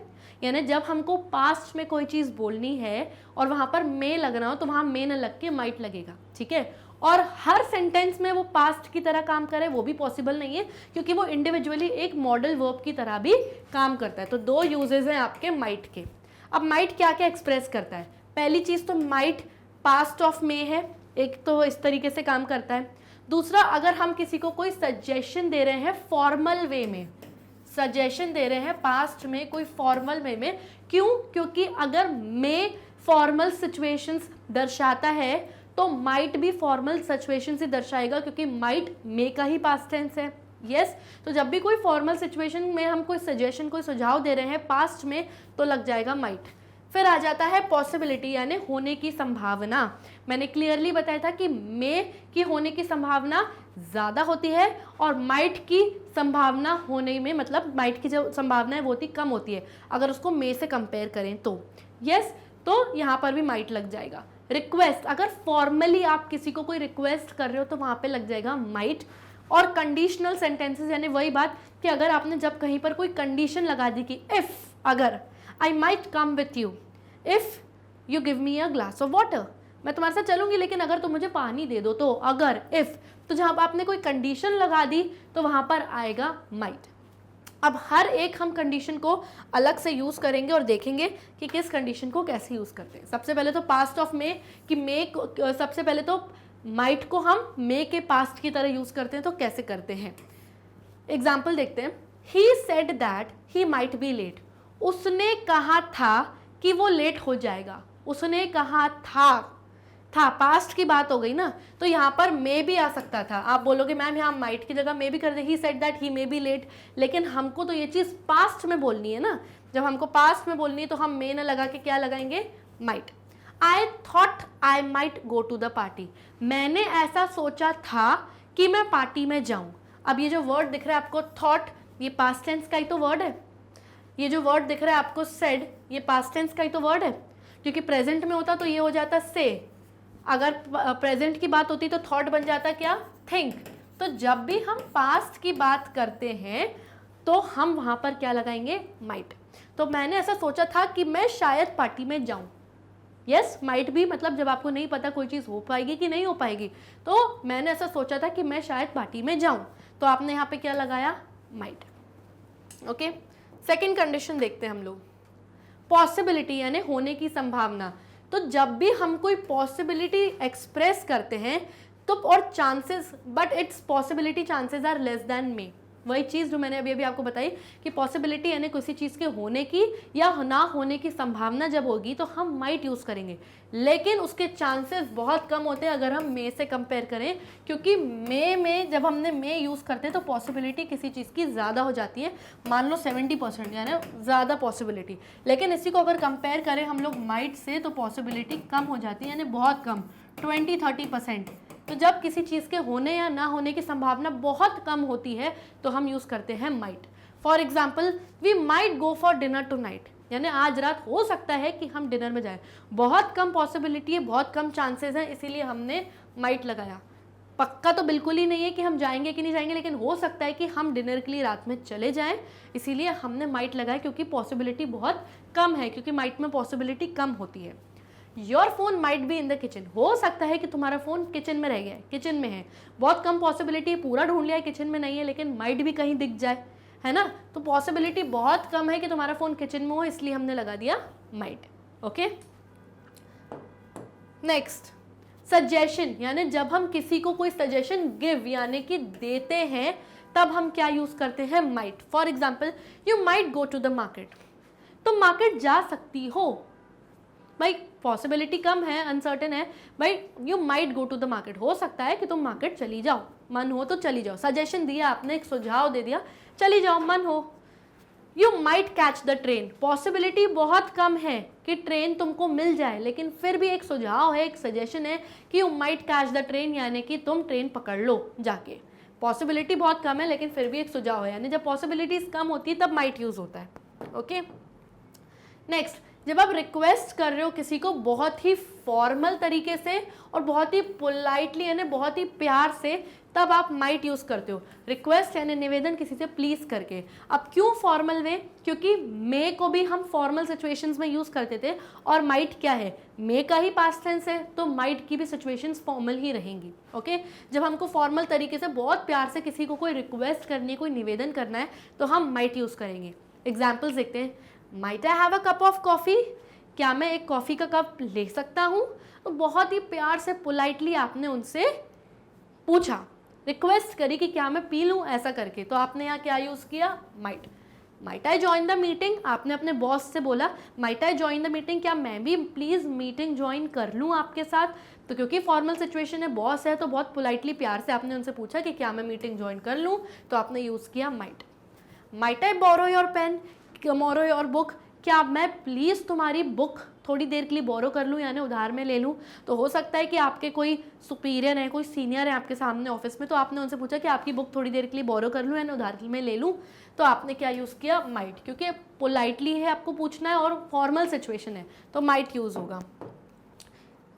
यानी जब हमको पास्ट में कोई चीज़ बोलनी है और वहाँ पर मे लगना हो तो वहाँ मे न लग के माइट लगेगा, ठीक है। और हर सेंटेंस में वो पास्ट की तरह काम करे वो भी पॉसिबल नहीं है, क्योंकि वो इंडिविजुअली एक मॉडल वर्ब की तरह भी काम करता है। तो दो यूजेस हैं आपके माइट के। अब माइट क्या क्या एक्सप्रेस करता है? पहली चीज़ तो माइट पास्ट ऑफ मे है, एक तो इस तरीके से काम करता है। दूसरा, अगर हम किसी को कोई सजेशन दे रहे हैं फॉर्मल वे में, सजेशन दे रहे हैं पास्ट में कोई फॉर्मल वे में, क्यों? क्योंकि अगर मे फॉर्मल सिचुएशंस दर्शाता है तो माइट भी फॉर्मल सिचुएशन से दर्शाएगा, क्योंकि माइट मे का ही पास्ट टेंस है। यस, तो जब भी कोई फॉर्मल सिचुएशन में हम कोई सजेशन, कोई सुझाव दे रहे हैं पास्ट में, तो लग जाएगा माइट। फिर आ जाता है पॉसिबिलिटी, यानी होने की संभावना। मैंने क्लियरली बताया था कि मे की होने की संभावना ज़्यादा होती है और माइट की संभावना होने में, मतलब माइट की जो संभावना है वो होती कम होती है अगर उसको मे से कंपेयर करें तो। यस, तो यहाँ पर भी माइट लग जाएगा। रिक्वेस्ट, अगर फॉर्मली आप किसी को कोई रिक्वेस्ट कर रहे हो तो वहाँ पे लग जाएगा माइट। और कंडीशनल सेंटेंसेस, यानी वही बात कि अगर आपने जब कहीं पर कोई कंडीशन लगा दी कि इफ़, अगर, I might come with you if you give me a glass of water, मैं तुम्हारे साथ चलूंगी लेकिन अगर तुम मुझे पानी दे दो, तो अगर, इफ़, तो जहाँ आपने कोई कंडीशन लगा दी तो वहाँ पर आएगा माइट। अब हर एक हम कंडीशन को अलग से यूज़ करेंगे और देखेंगे कि किस कंडीशन को कैसे यूज़ करते हैं। सबसे पहले तो पास्ट ऑफ मे, कि मे को, सबसे पहले तो माइट को हम मे के पास्ट की तरह यूज़ करते हैं, तो कैसे करते हैं एग्जाम्पल देखते हैं। He said that he might be late, उसने कहा था कि वो लेट हो जाएगा। उसने कहा था पास्ट की बात हो गई ना, तो यहाँ पर मे भी आ सकता था। आप बोलोगे मैम यहाँ माइट की जगह मे भी कर दे, he said that he may be late, लेकिन हमको तो ये चीज़ पास्ट में बोलनी है ना। जब हमको पास्ट में बोलनी है तो हम मे न लगा के क्या लगाएंगे? Might. I thought I might go to the party, मैंने ऐसा सोचा था कि मैं पार्टी में जाऊँ। अब ये जो वर्ड दिख रहा है आपको थॉट, ये पास्ट टेंस का ही तो वर्ड है। ये जो वर्ड दिख रहा है आपको सेड, ये पास्ट टेंस का ही तो वर्ड है, क्योंकि प्रेजेंट में होता तो ये हो जाता से, अगर प्रेजेंट की बात होती तो थॉट बन जाता क्या? थिंक। तो जब भी हम पास्ट की बात करते हैं तो हम वहाँ पर क्या लगाएंगे? माइट। तो मैंने ऐसा सोचा था कि मैं शायद पार्टी में जाऊँ। यस, माइट भी मतलब जब आपको नहीं पता कोई चीज़ हो पाएगी कि नहीं हो पाएगी, तो मैंने ऐसा सोचा था कि मैं शायद पार्टी में जाऊँ, तो आपने यहाँ पे क्या लगाया? माइट। ओके, सेकेंड कंडीशन देखते हैं हम लोग, पॉसिबिलिटी यानी होने की संभावना। तो जब भी हम कोई पॉसिबिलिटी एक्सप्रेस करते हैं तो, और chances, but it's possibility chances are less than may, वही चीज़ जो मैंने अभी आपको बताई कि पॉसिबिलिटी यानी किसी चीज़ के होने की या ना होने की संभावना जब होगी तो हम माइट यूज़ करेंगे, लेकिन उसके चांसेस बहुत कम होते हैं अगर हम मे से कंपेयर करें, क्योंकि मे में जब हमने मे यूज़ करते हैं तो पॉसिबिलिटी किसी चीज़ की ज़्यादा हो जाती है, मान लो 70% यानी ज़्यादा पॉसिबिलिटी, लेकिन इसी को अगर कंपेयर करें हम लोग माइट से तो पॉसिबिलिटी कम हो जाती है, यानी बहुत कम, 20-30%। तो जब किसी चीज़ के होने या ना होने की संभावना बहुत कम होती है तो हम यूज़ करते हैं might. For example, we might go for dinner tonight, यानी आज रात हो सकता है कि हम डिनर में जाएं। बहुत कम पॉसिबिलिटी है, बहुत कम चांसेस हैं, इसीलिए हमने माइट लगाया। पक्का तो बिल्कुल ही नहीं है कि हम जाएंगे कि नहीं जाएंगे, लेकिन हो सकता है कि हम डिनर के लिए रात में चले जाएं, इसीलिए हमने माइट लगाया, क्योंकि पॉसिबिलिटी बहुत कम है, क्योंकि माइट में पॉसिबिलिटी कम होती है। Your phone might be in the kitchen, हो सकता है कि तुम्हारा फोन किचन में रह गया है, किचन में है, बहुत कम पॉसिबिलिटी, पूरा ढूंढ लिया है किचन में नहीं है, लेकिन माइट भी कहीं दिख जाए, है ना, तो पॉसिबिलिटी बहुत कम है कि तुम्हारा फोन किचन में हो, इसलिए हमने लगा दिया माइट। ओके, नेक्स्ट सजेशन, यानी जब हम किसी को कोई सजेशन गिव यानी कि देते हैं तब हम क्या यूज करते हैं, might. For example, you might go to the market, तुम मार्केट जा सकती हो, भाई पॉसिबिलिटी कम है, अनसर्टेन है, भाई you might go to the market, हो सकता है कि तुम मार्केट चली जाओ, मन हो तो चली जाओ, सजेशन दिया आपने, एक सुझाव दे दिया, चली जाओ मन हो। You might catch the train, possibility बहुत कम है कि ट्रेन तुमको मिल जाए, लेकिन फिर भी एक सुझाव है, एक सजेशन है कि you might catch the train, यानी कि तुम ट्रेन पकड़ लो जाके, पॉसिबिलिटी बहुत कम है लेकिन फिर भी एक सुझाव है, यानी जब पॉसिबिलिटीज कम होती है तब माइट यूज होता है। ओके, नेक्स्ट, जब आप रिक्वेस्ट कर रहे हो किसी को बहुत ही फॉर्मल तरीके से और बहुत ही पोलाइटली यानी बहुत ही प्यार से, तब आप माइट यूज करते हो। रिक्वेस्ट यानी निवेदन किसी से प्लीज करके। अब क्यों फॉर्मल वे, क्योंकि मे को भी हम फॉर्मल सिचुएशंस में यूज करते थे, और माइट क्या है, मे का ही पास्ट टेंस है, तो माइट की भी सिचुएशंस फॉर्मल ही रहेंगी। ओके, जब हमको फॉर्मल तरीके से बहुत प्यार से किसी को कोई रिक्वेस्ट करनी है, कोई निवेदन करना है, तो हम माइट यूज करेंगे। एग्जाम्पल्स देखते हैं, might I have a cup of coffee, क्या मैं एक कॉफी का कप ले सकता हूँ, तो बहुत ही प्यार से पोलाइटली आपने उनसे पूछा, रिक्वेस्ट करी कि क्या मैं पी लूँ, ऐसा करके, तो आपने यहाँ क्या यूज किया, might. Might I join the meeting, आपने अपने बॉस से बोला might I join the meeting, क्या मैं भी प्लीज मीटिंग ज्वाइन कर लूँ आपके साथ, तो क्योंकि फॉर्मल सिचुएशन है, बॉस है, तो बहुत पोलाइटली प्यार से आपने उनसे पूछा कि क्या मैं मीटिंग ज्वाइन कर लूँ, तो आपने यूज किया might. Might I borrow your pen, borrow your book, क्या मैं प्लीज़ तुम्हारी बुक थोड़ी देर के लिए बोरो कर लूँ यानी उधार में ले लूँ, तो हो सकता है कि आपके कोई सुपीरियर है, कोई सीनियर है आपके सामने ऑफिस में, तो आपने उनसे पूछा कि आपकी बुक थोड़ी देर के लिए बोरो कर लूँ यानी उधार में ले लूँ, तो आपने क्या यूज़ किया, माइट, क्योंकि पोलाइटली है, आपको पूछना है और फॉर्मल सिचुएशन है, तो माइट यूज़ होगा।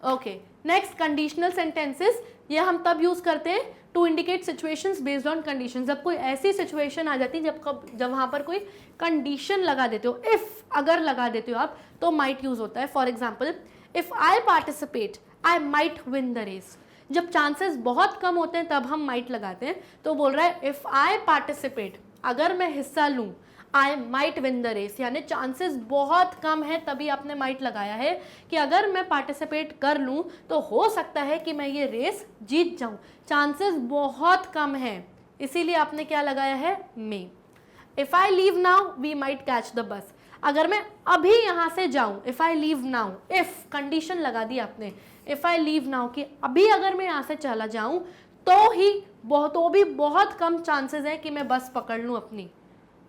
ओके, नेक्स्ट कंडीशनल सेंटेंसेस, ये हम तब यूज़ करते हैं to indicate situations based on conditions, जब कोई ऐसी सिचुएशन आ जाती है जब वहाँ पर कोई कंडीशन लगा देते हो, इफ़ अगर लगा देते हो आप, तो माइट यूज़ होता है। For example, if I participate I might win the race, जब चांसेस बहुत कम होते हैं तब हम माइट लगाते हैं, तो बोल रहा है इफ़ आई पार्टिसिपेट, अगर मैं हिस्सा लूँ, I might win the race, यानी चांसेस बहुत कम है, तभी आपने माइट लगाया है कि अगर मैं पार्टिसिपेट कर लूँ तो हो सकता है कि मैं ये रेस जीत जाऊँ, चांसेस बहुत कम है, इसीलिए आपने क्या लगाया है, may. If I leave now we might catch the bus, अगर मैं अभी यहाँ से जाऊँ, if I leave now, if condition लगा दी आपने, इफ़ आई लीव नाउ कि अभी अगर मैं यहाँ से चला जाऊँ तो भी बहुत कम चांसेस है कि मैं बस पकड़ लूँ, अपनी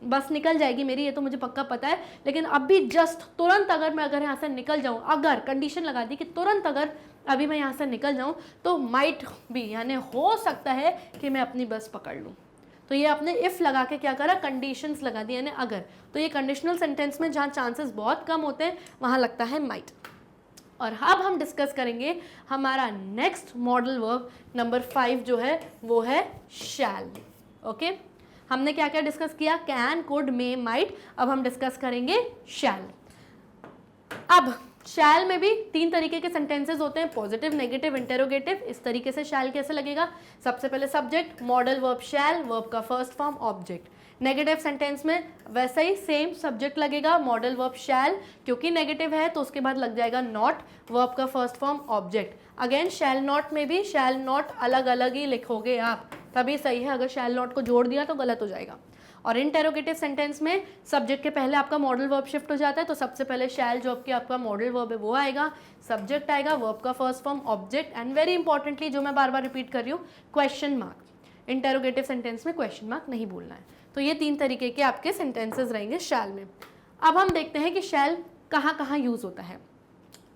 बस निकल जाएगी मेरी, ये तो मुझे पक्का पता है, लेकिन अभी जस्ट तुरंत अगर मैं यहाँ से निकल जाऊँ, अगर कंडीशन लगा दी कि तुरंत अगर अभी मैं यहाँ से निकल जाऊँ, तो माइट भी यानी हो सकता है कि मैं अपनी बस पकड़ लूँ, तो ये आपने इफ़ लगा के क्या करा, कंडीशंस लगा दी यानी अगर, तो ये कंडीशनल सेंटेंस में जहाँ चांसेस बहुत कम होते हैं वहाँ लगता है माइट। और अब हम डिस्कस करेंगे हमारा नेक्स्ट मॉडल वर्ब नंबर 5 जो है वो है शैल। ओके, हमने क्या क्या डिस्कस किया, कैन, कुड, मे, माइट, अब हम डिस्कस करेंगे शैल। अब शैल में भी 3 तरीके के सेंटेंसेस होते हैं, पॉजिटिव, नेगेटिव, इंटेरोगेटिव। इस तरीके से शैल कैसे लगेगा, सबसे पहले सब्जेक्ट, मॉडल वर्ब शैल, वर्ब का first form object. Negative sentence में वैसा ही सेम सब्जेक्ट लगेगा, मॉडल वर्ब शैल, क्योंकि नेगेटिव है तो उसके बाद लग जाएगा नॉट, वर्ब का first form object. Again shall not में भी शैल नॉट अलग अलग ही लिखोगे आप, तभी सही है, अगर शैल नॉट को जोड़ दिया तो गलत हो जाएगा। और इंटेरोगेटिव सेंटेंस में सब्जेक्ट के पहले आपका मॉडल वर्ब शिफ्ट हो जाता है, तो सबसे पहले शैल जो आपका मॉडल वर्ब है वो आएगा, सब्जेक्ट आएगा, वर्ब का first form object, and very importantly जो मैं बार बार रिपीट कर रही हूँ, क्वेश्चन मार्क। इंटेरोगेटिव सेंटेंस में क्वेश्चन मार्क नहीं बोलना है। तो ये 3 तरीके के आपके सेंटेंसेस रहेंगे शैल में। अब हम देखते हैं कि शैल कहाँ कहाँ यूज होता है।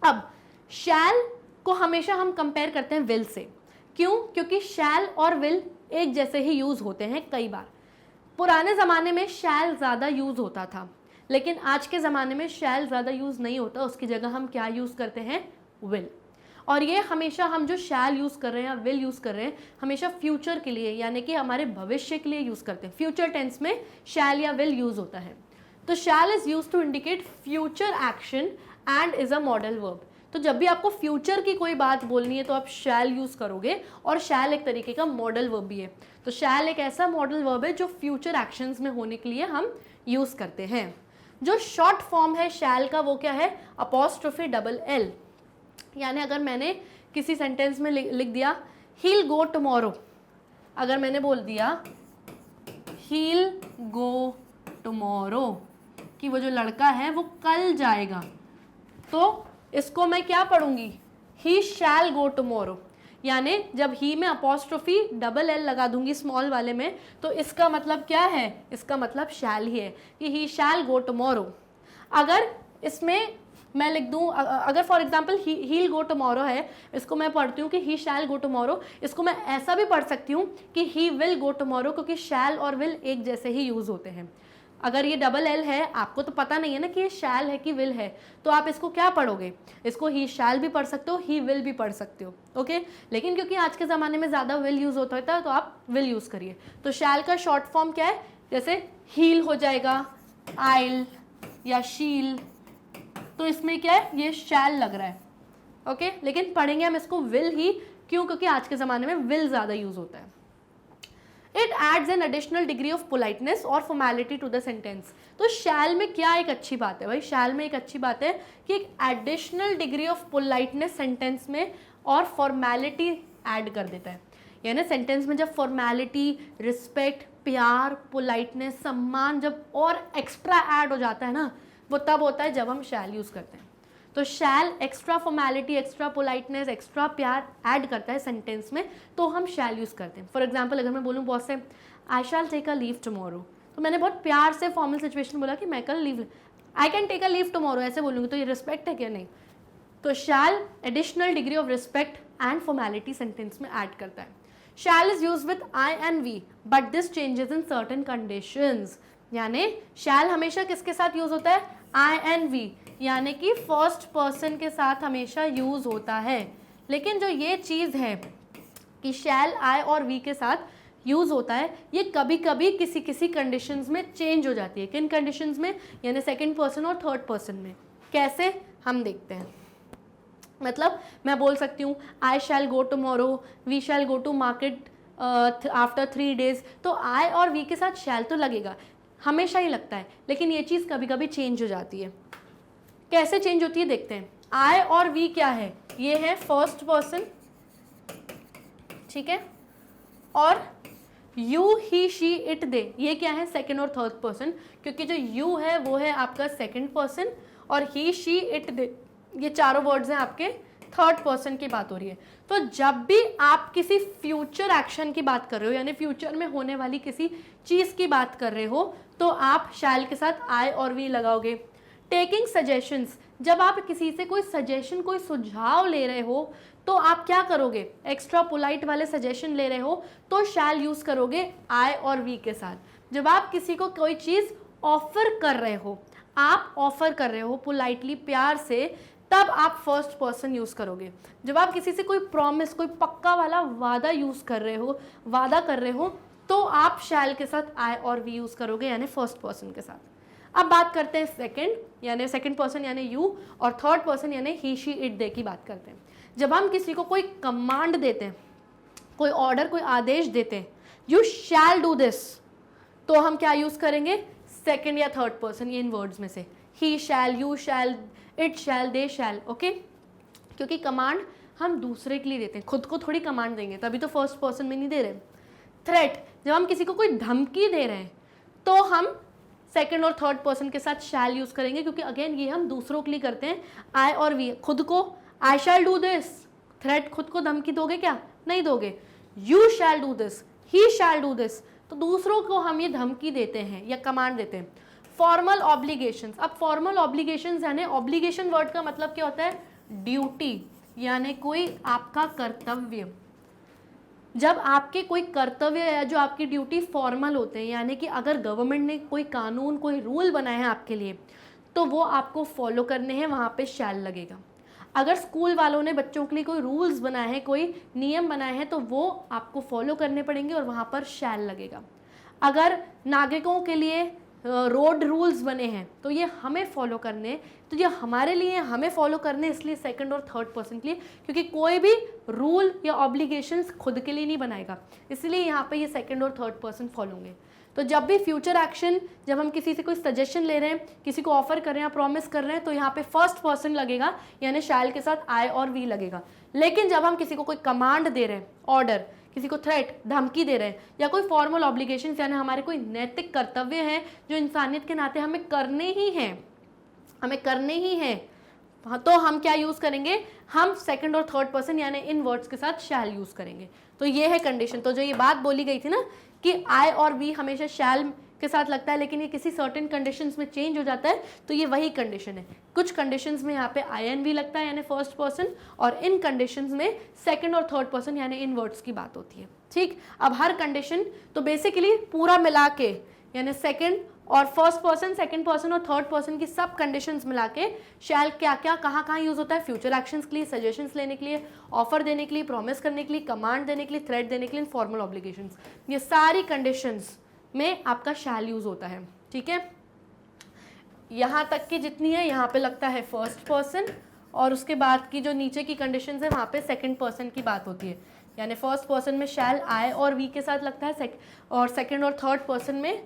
अब शैल को हमेशा हम कंपेयर करते हैं विल से, क्यों, क्योंकि शैल और विल एक जैसे ही यूज होते हैं कई बार। पुराने ज़माने में शैल ज़्यादा यूज़ होता था, लेकिन आज के ज़माने में शैल ज़्यादा यूज़ नहीं होता, उसकी जगह हम क्या यूज़ करते हैं, विल। और ये हमेशा हम जो शैल यूज़ कर रहे हैं या विल यूज़ कर रहे हैं हमेशा फ्यूचर के लिए, यानी कि हमारे भविष्य के लिए यूज़ करते हैं। फ्यूचर टेंस में शैल या विल यूज़ होता है। तो shall is use to indicate future action and is a model verb. तो जब भी आपको फ्यूचर की कोई बात बोलनी है तो आप शैल यूज़ करोगे, और शैल एक तरीके का मॉडल वर्ब भी है। तो शैल एक ऐसा मॉडल वर्ब है जो फ्यूचर एक्शंस में होने के लिए हम यूज़ करते हैं। जो शॉर्ट फॉर्म है शैल का वो क्या है, अपॉस्ट्रोफी डबल एल। यानी अगर मैंने किसी सेंटेंस में लिख दिया हील गो टुमारो, अगर मैंने बोल दिया हील गो टुमारो कि वो जो लड़का है वो कल जाएगा, तो इसको मैं क्या पढ़ूंगी, ही शैल गो टुमारो। यानी जब ही में अपॉस्ट्रोफी डबल एल लगा दूंगी स्मॉल वाले में, तो इसका मतलब क्या है, इसका मतलब शैल ही है कि ही शैल गो टुमारो। अगर इसमें मैं लिख दूं, अगर for example he'll go tomorrow है, इसको मैं पढ़ती हूँ कि ही शैल गो टुमारो, इसको मैं ऐसा भी पढ़ सकती हूँ कि ही विल गो टुमारो, क्योंकि शैल और विल एक जैसे ही यूज होते हैं। अगर ये डबल एल है, आपको तो पता नहीं है ना कि ये शैल है कि विल है, तो आप इसको क्या पढ़ोगे, इसको ही शैल भी पढ़ सकते हो, ही विल भी पढ़ सकते हो, ओके। लेकिन क्योंकि आज के ज़माने में ज़्यादा विल यूज़ होता है तो आप विल यूज़ करिए। तो शैल का शॉर्ट फॉर्म क्या है, जैसे हील हो जाएगा आइल या शील, तो इसमें क्या है, ये शैल लग रहा है, ओके। लेकिन पढ़ेंगे हम इसको विल ही, क्यों, क्योंकि आज के ज़माने में विल ज़्यादा यूज़ होता है। It adds an additional degree of politeness और फॉर्मेलिटी टू द सेंटेंस। तो शैल में क्या एक अच्छी बात है भाई, शैल में एक अच्छी बात है कि एक additional degree of politeness sentence में और फॉर्मेलिटी ऐड कर देता है। यानी सेंटेंस में जब फॉर्मेलिटी, रिस्पेक्ट, प्यार, पोलाइटनेस, सम्मान जब और एक्स्ट्रा ऐड हो जाता है ना, वो तब होता है जब हम शैल यूज़ करते हैं। तो shall extra formality, extra politeness, extra प्यार ऐड करता है सेंटेंस में, तो हम शैल यूज़ करते हैं। फॉर एग्जांपल अगर मैं बोलूँ बॉस से I shall take a leave tomorrow, तो मैंने बहुत प्यार से फॉर्मल सिचुएशन बोला कि मैं कल leave, I can take a leave tomorrow ऐसे बोलूँगी, तो ये रिस्पेक्ट है क्या, नहीं। तो shall additional degree of respect and formality sentence में ऐड करता है। Shall is use with I and we but this changes in certain conditions. यानी शैल हमेशा किसके साथ यूज होता है, आई एंड वी, यानी कि फर्स्ट पर्सन के साथ हमेशा यूज होता है। लेकिन जो ये चीज़ है कि शैल आई और वी के साथ यूज़ होता है, ये कभी कभी किसी किसी कंडीशंस में चेंज हो जाती है। किन कंडीशंस में, यानी सेकंड पर्सन और थर्ड पर्सन में। कैसे, हम देखते हैं। मतलब मैं बोल सकती हूँ I shall go tomorrow, we shall go to market after 3 days, तो आई और वी के साथ शैल तो लगेगा, हमेशा ही लगता है, लेकिन ये चीज़ कभी कभी चेंज हो जाती है। कैसे चेंज होती है देखते हैं। आई और वी क्या है, ये है फर्स्ट पर्सन, ठीक है, और यू, ही, शी, इट, दे, ये क्या है, सेकंड और थर्ड पर्सन, क्योंकि जो यू है वो है आपका सेकंड पर्सन, और ही, शी, इट, दे, ये चारों वर्ड्स हैं आपके थर्ड पर्सन की बात हो रही है। तो जब भी आप किसी फ्यूचर एक्शन की बात कर रहे हो, यानी फ्यूचर में होने वाली किसी चीज़ की बात कर रहे हो, तो आप शैल के साथ आई और वी लगाओगे। टेकिंग सजेशंस, जब आप किसी से कोई सजेशन, कोई सुझाव ले रहे हो, तो आप क्या करोगे, एक्स्ट्रा पोलाइट वाले सजेशन ले रहे हो तो शैल यूज़ करोगे आई और वी के साथ। जब आप किसी को कोई चीज़ ऑफर कर रहे हो, आप ऑफर कर रहे हो पोलाइटली, प्यार से, तब आप फर्स्ट पर्सन यूज़ करोगे। जब आप किसी से कोई प्रॉमिस, कोई पक्का वाला वादा यूज़ कर रहे हो, वादा कर रहे हो, तो आप शैल के साथ आई और वी यूज़ करोगे, यानी फर्स्ट पर्सन के साथ। अब बात करते हैं सेकंड, यानी सेकंड पर्सन यानी यू, और थर्ड पर्सन यानी ही, शी, इट, दे की बात करते हैं। जब हम किसी को कोई कमांड देते हैं, कोई ऑर्डर, कोई आदेश देते हैं, यू शैल डू दिस, तो हम क्या यूज़ करेंगे, सेकंड या थर्ड पर्सन, ये इन वर्ड्स में से, he shall, you shall, it shall, they shall, okay. क्योंकि कमांड हम दूसरे के लिए देते हैं, खुद को थोड़ी कमांड देंगे, तभी तो फर्स्ट पर्सन में नहीं दे रहे। थ्रेट, जब हम किसी को कोई धमकी दे रहे हैं, तो हम सेकंड और थर्ड पर्सन के साथ शैल यूज़ करेंगे, क्योंकि अगेन ये हम दूसरों के लिए करते हैं, आई और वी। खुद को आई शैल डू दिस, थ्रेट, खुद को धमकी दोगे क्या, नहीं दोगे। You shall do this, he shall do this, तो दूसरों को हम ये धमकी देते हैं या कमांड देते हैं। फॉर्मल ऑब्लिगेशंस, अब फॉर्मल ऑब्लिगेशंस यानी, ऑब्लिगेशन वर्ड का मतलब क्या होता है, ड्यूटी, यानी कोई आपका कर्तव्य। जब आपके कोई कर्तव्य या जो आपकी ड्यूटी फॉर्मल होते हैं, यानी कि अगर गवर्नमेंट ने कोई कानून, कोई रूल बनाए हैं आपके लिए, तो वो आपको फॉलो करने हैं, वहाँ पे शैल लगेगा। अगर स्कूल वालों ने बच्चों के लिए कोई रूल्स बनाए हैं, कोई नियम बनाए हैं, तो वो आपको फॉलो करने पड़ेंगे और वहाँ पर शैल लगेगा। अगर नागरिकों के लिए रोड रूल्स बने हैं तो ये हमें फॉलो करने, तो ये हमारे लिए हमें फॉलो करने, इसलिए सेकंड और थर्ड पर्सन के लिए, क्योंकि कोई भी रूल या ऑब्लिगेशंस खुद के लिए नहीं बनाएगा, इसलिए यहाँ पे ये सेकंड और थर्ड पर्सन फॉलो होंगे। तो जब भी फ्यूचर एक्शन, जब हम किसी से कोई सजेशन ले रहे हैं, किसी को ऑफर कर रहे हैं, प्रॉमिस कर रहे हैं, तो यहाँ पे फर्स्ट पर्सन लगेगा, यानी शैल के साथ आई और वी लगेगा। लेकिन जब हम किसी को कोई कमांड दे रहे हैं, ऑर्डर, किसी को थ्रेट, धमकी दे रहे हैं, या कोई फॉर्मल ऑब्लिगेशन यानी हमारे कोई नैतिक कर्तव्य हैं जो इंसानियत के नाते हमें करने ही हैं, तो हम क्या यूज करेंगे, हम सेकंड और थर्ड पर्सन यानी इन वर्ड्स के साथ शैल यूज करेंगे। तो ये है कंडीशन। तो जो ये बात बोली गई थी ना कि आई और वी हमेशा शैल के साथ लगता है, लेकिन ये किसी सर्टेन कंडीशंस में चेंज हो जाता है, तो ये वही कंडीशन है। कुछ कंडीशंस में यहाँ पे आई एन वी लगता है यानी फर्स्ट पर्सन, और इन कंडीशंस में सेकंड और थर्ड पर्सन यानी इन वर्ड्स की बात होती है। ठीक, अब हर कंडीशन तो बेसिकली पूरा मिला के यानी सेकंड और फर्स्ट पर्सन, सेकंड पर्सन और थर्ड पर्सन की सब कंडीशंस मिला के शैल क्या क्या कहाँ कहाँ यूज होता है, फ्यूचर एक्शंस के लिए, सजेशंस लेने के लिए, ऑफर देने के लिए, प्रॉमिस करने के लिए, कमांड देने के लिए, थ्रेट देने के लिए, फॉर्मल ऑब्लिगेशंस, ये सारी कंडीशंस में आपका शैल यूज होता है। ठीक है, यहाँ तक की जितनी है यहाँ पे लगता है फर्स्ट पर्सन, और उसके बाद की जो नीचे की कंडीशंस है वहाँ पे सेकंड पर्सन की बात होती है, यानी फर्स्ट पर्सन में शैल आई और वी के साथ लगता है, और सेकंड और थर्ड पर्सन में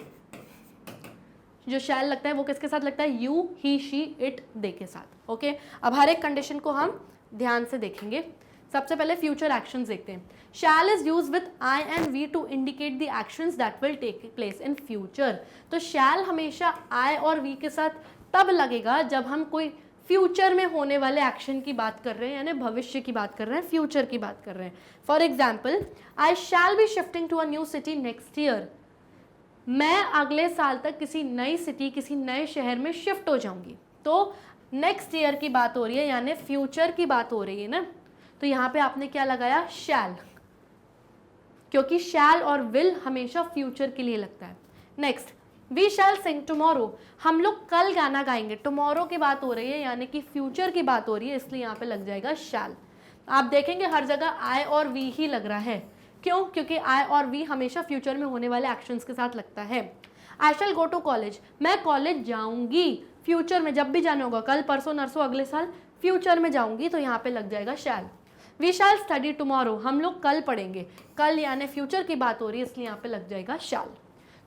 जो शैल लगता है वो किसके साथ लगता है, यू, ही, शी, इट, दे के साथ। ओके, अब हर एक कंडीशन को हम ध्यान से देखेंगे। सबसे पहले फ्यूचर एक्शंस देखते हैं। Shall is use with I and we to indicate the actions that will take place in future. तो शैल हमेशा आई और वी के साथ तब लगेगा जब हम कोई फ्यूचर में होने वाले एक्शन की बात कर रहे हैं, यानी भविष्य की बात कर रहे हैं, फ्यूचर की बात कर रहे हैं। For example, I shall be shifting to a new city next year. मैं अगले साल तक किसी नई सिटी, किसी नए शहर में शिफ्ट हो जाऊंगी। तो नेक्स्ट ईयर की बात हो रही है, यानी फ्यूचर की बात हो रही है ना, तो यहाँ पे आपने क्या लगाया, शैल, क्योंकि शैल और विल हमेशा फ्यूचर के लिए लगता है। Next, we shall sing tomorrow, हम लोग कल गाना गाएंगे। टुमारो की बात हो रही है यानी कि फ्यूचर की बात हो रही है, इसलिए यहाँ पे लग जाएगा शैल। आप देखेंगे हर जगह आई और वी ही लग रहा है, क्यों, क्योंकि आई और वी हमेशा फ्यूचर में होने वाले एक्शंस के साथ लगता है। आई शैल गो टू कॉलेज, मैं कॉलेज जाऊंगी, फ्यूचर में जब भी जाना होगा, कल, परसों, नरसों, अगले साल, फ्यूचर में जाऊंगी, तो यहाँ पे लग जाएगा शैल। वी शैल स्टडी टुमारो, हम लोग कल पढ़ेंगे, कल यानी फ्यूचर की बात हो रही है, इसलिए यहाँ पे लग जाएगा शैल।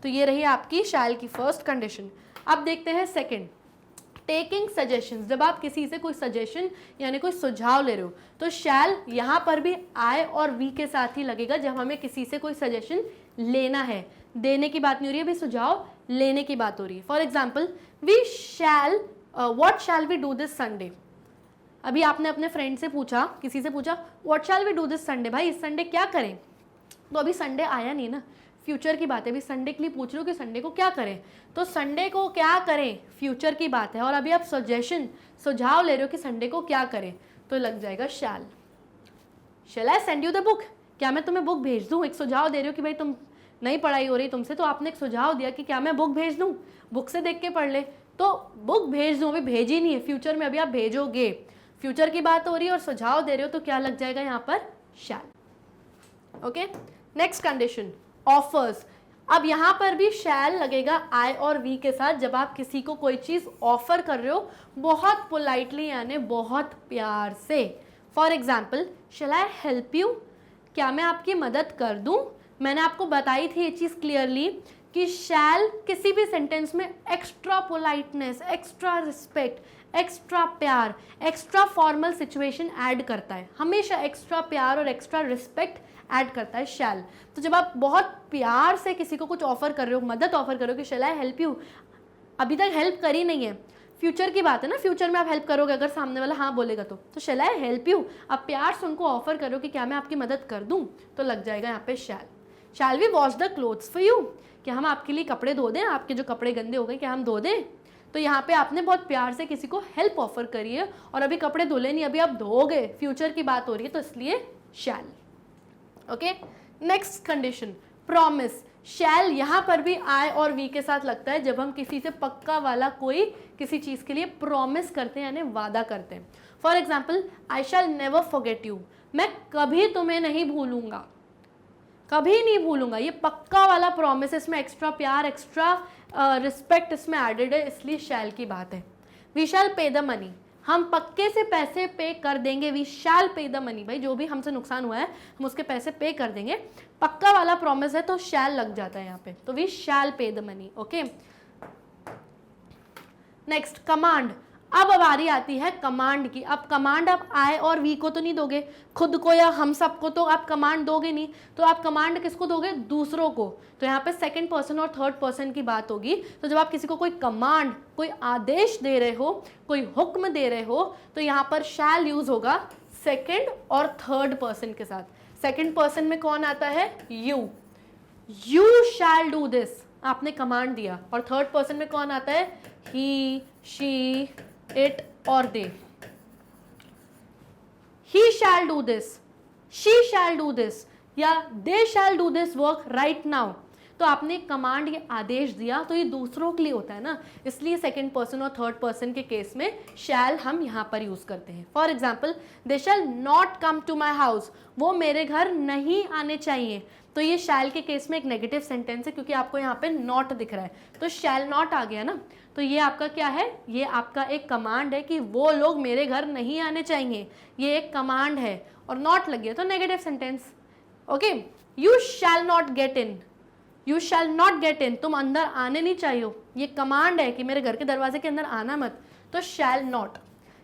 तो ये रही आपकी शैल की फर्स्ट कंडीशन। अब देखते हैं सेकंड, टेकिंग सजेशंस। जब आप किसी से कोई सजेशन यानी कोई सुझाव ले रहे हो, तो शैल यहाँ पर भी आई और वी के साथ ही लगेगा जब हमें किसी से कोई सजेशन लेना है। देने की बात नहीं हो रही है, अभी सुझाव लेने की बात हो रही है। For example, we shall, what shall we do this Sunday. अभी आपने अपने फ्रेंड से पूछा, किसी से पूछा, what shall we do this Sunday, भाई इस संडे क्या करें। तो अभी संडे आया नहीं ना, फ्यूचर की बात है, अभी संडे के लिए पूछ रहे हो कि संडे को क्या करें, तो संडे को क्या करें फ्यूचर की बात है, और अभी आप सजेशन, सुझाव ले रहे हो कि संडे को क्या करें, तो लग जाएगा shall. Shall I send you the book, क्या मैं तुम्हें बुक भेज दूं। एक सुझाव दे रहे हो कि भाई तुम नई पढ़ाई हो रही तुमसे, तो आपने एक सुझाव दिया कि क्या मैं बुक भेज दूं, बुक से देख के पढ़ ले, तो बुक भेज दूं, अभी भेजी नहीं है, फ्यूचर में अभी आप भेजोगे, फ्यूचर की बात हो रही है और सुझाव दे रहे हो, तो क्या लग जाएगा यहाँ पर, shall. Okay, next condition, offers. अब यहाँ पर भी शैल लगेगा आई और वी के साथ जब आप किसी को कोई चीज़ ऑफर कर रहे हो, बहुत पोलाइटली यानी बहुत प्यार से। For example, shall I help you, क्या मैं आपकी मदद कर दूं। मैंने आपको बताई थी ये चीज़ क्लियरली कि शैल किसी भी सेंटेंस में extra politeness, extra respect, extra प्यार, एक्स्ट्रा फॉर्मल सिचुएशन ऐड करता है, हमेशा एक्स्ट्रा प्यार और एक्स्ट्रा रिस्पेक्ट ऐड करता है शैल। तो जब आप बहुत प्यार से किसी को कुछ ऑफर कर रहे हो, मदद ऑफर कर रहे हो कि शैल आई हेल्प यू, अभी तक हेल्प करी नहीं है, फ्यूचर की बात है ना, फ्यूचर में आप हेल्प करोगे अगर सामने वाला हाँ बोलेगा तो शैल आई हेल्प यू, आप प्यार से उनको ऑफर करो कि क्या मैं आपकी मदद कर दूं, तो लग जाएगा यहाँ पे shall. Shall we wash the clothes for you, क्या हम आपके लिए कपड़े धो दें, आपके जो कपड़े गंदे हो गए क्या हम धो दें। तो यहाँ पे आपने बहुत प्यार से किसी को हेल्प ऑफर करी है और अभी कपड़े धुले नहीं, अभी आप धोगे, फ्यूचर की बात हो रही है, तो इसलिए shall. Okay, next condition, promise. Shall यहाँ पर भी आई और वी के साथ लगता है जब हम किसी से पक्का वाला कोई किसी चीज़ के लिए प्रॉमिस करते हैं, यानी वादा करते हैं। For example, I shell never forget you, मैं कभी तुम्हें नहीं भूलूंगा, कभी नहीं भूलूंगा। ये पक्का वाला प्रॉमिस, इसमें एक्स्ट्रा प्यार, एक्स्ट्रा रिस्पेक्ट इसमें एडेड है, इसलिए शैल की बात है। वी शैल पे द मनी, हम पक्के से पैसे पे कर देंगे। वी शैल पे द मनी, भाई जो भी हमसे नुकसान हुआ है हम उसके पैसे पे कर देंगे। पक्का वाला प्रॉमिस है तो शैल लग जाता है यहाँ पे, तो वी शैल पे the money. Okay, next command. अब बारी आती है कमांड की। अब कमांड आप आई और वी को तो नहीं दोगे, खुद को या हम सबको तो आप कमांड दोगे नहीं, तो आप कमांड किसको दोगे? दूसरों को। तो यहाँ पे सेकंड पर्सन और थर्ड पर्सन की बात होगी। तो जब आप किसी को कोई कमांड, कोई आदेश दे रहे हो, कोई हुक्म दे रहे हो, तो यहाँ पर शैल यूज होगा सेकंड और थर्ड पर्सन के साथ। सेकंड पर्सन में कौन आता है? You, you shall do this, आपने कमांड दिया। और थर्ड पर्सन में कौन आता है? ही, शी, इट और दे। he shall do this, she shall do this या they shall do this work right now। तो आपने कमांड, ये आदेश दिया, तो ये दूसरों के लिए होता है ना, इसलिए सेकंड पर्सन और थर्ड पर्सन के केस में शैल हम यहाँ पर यूज करते हैं। For example, they shall not come to my house, वो मेरे घर नहीं आने चाहिए। तो ये शैल के केस में एक नेगेटिव सेंटेंस है, क्योंकि आपको यहाँ पे नॉट दिख रहा है, तो शैल नॉट आ गया ना। तो ये आपका क्या है? ये आपका एक कमांड है कि वो लोग मेरे घर नहीं आने चाहिए, ये एक कमांड है, और नॉट लग गया तो negative sentence. Okay, you shall not get in, you shall not get in, तुम अंदर आने नहीं चाहिए, ये कमांड है कि मेरे घर के दरवाजे के अंदर आना मत, तो shall not.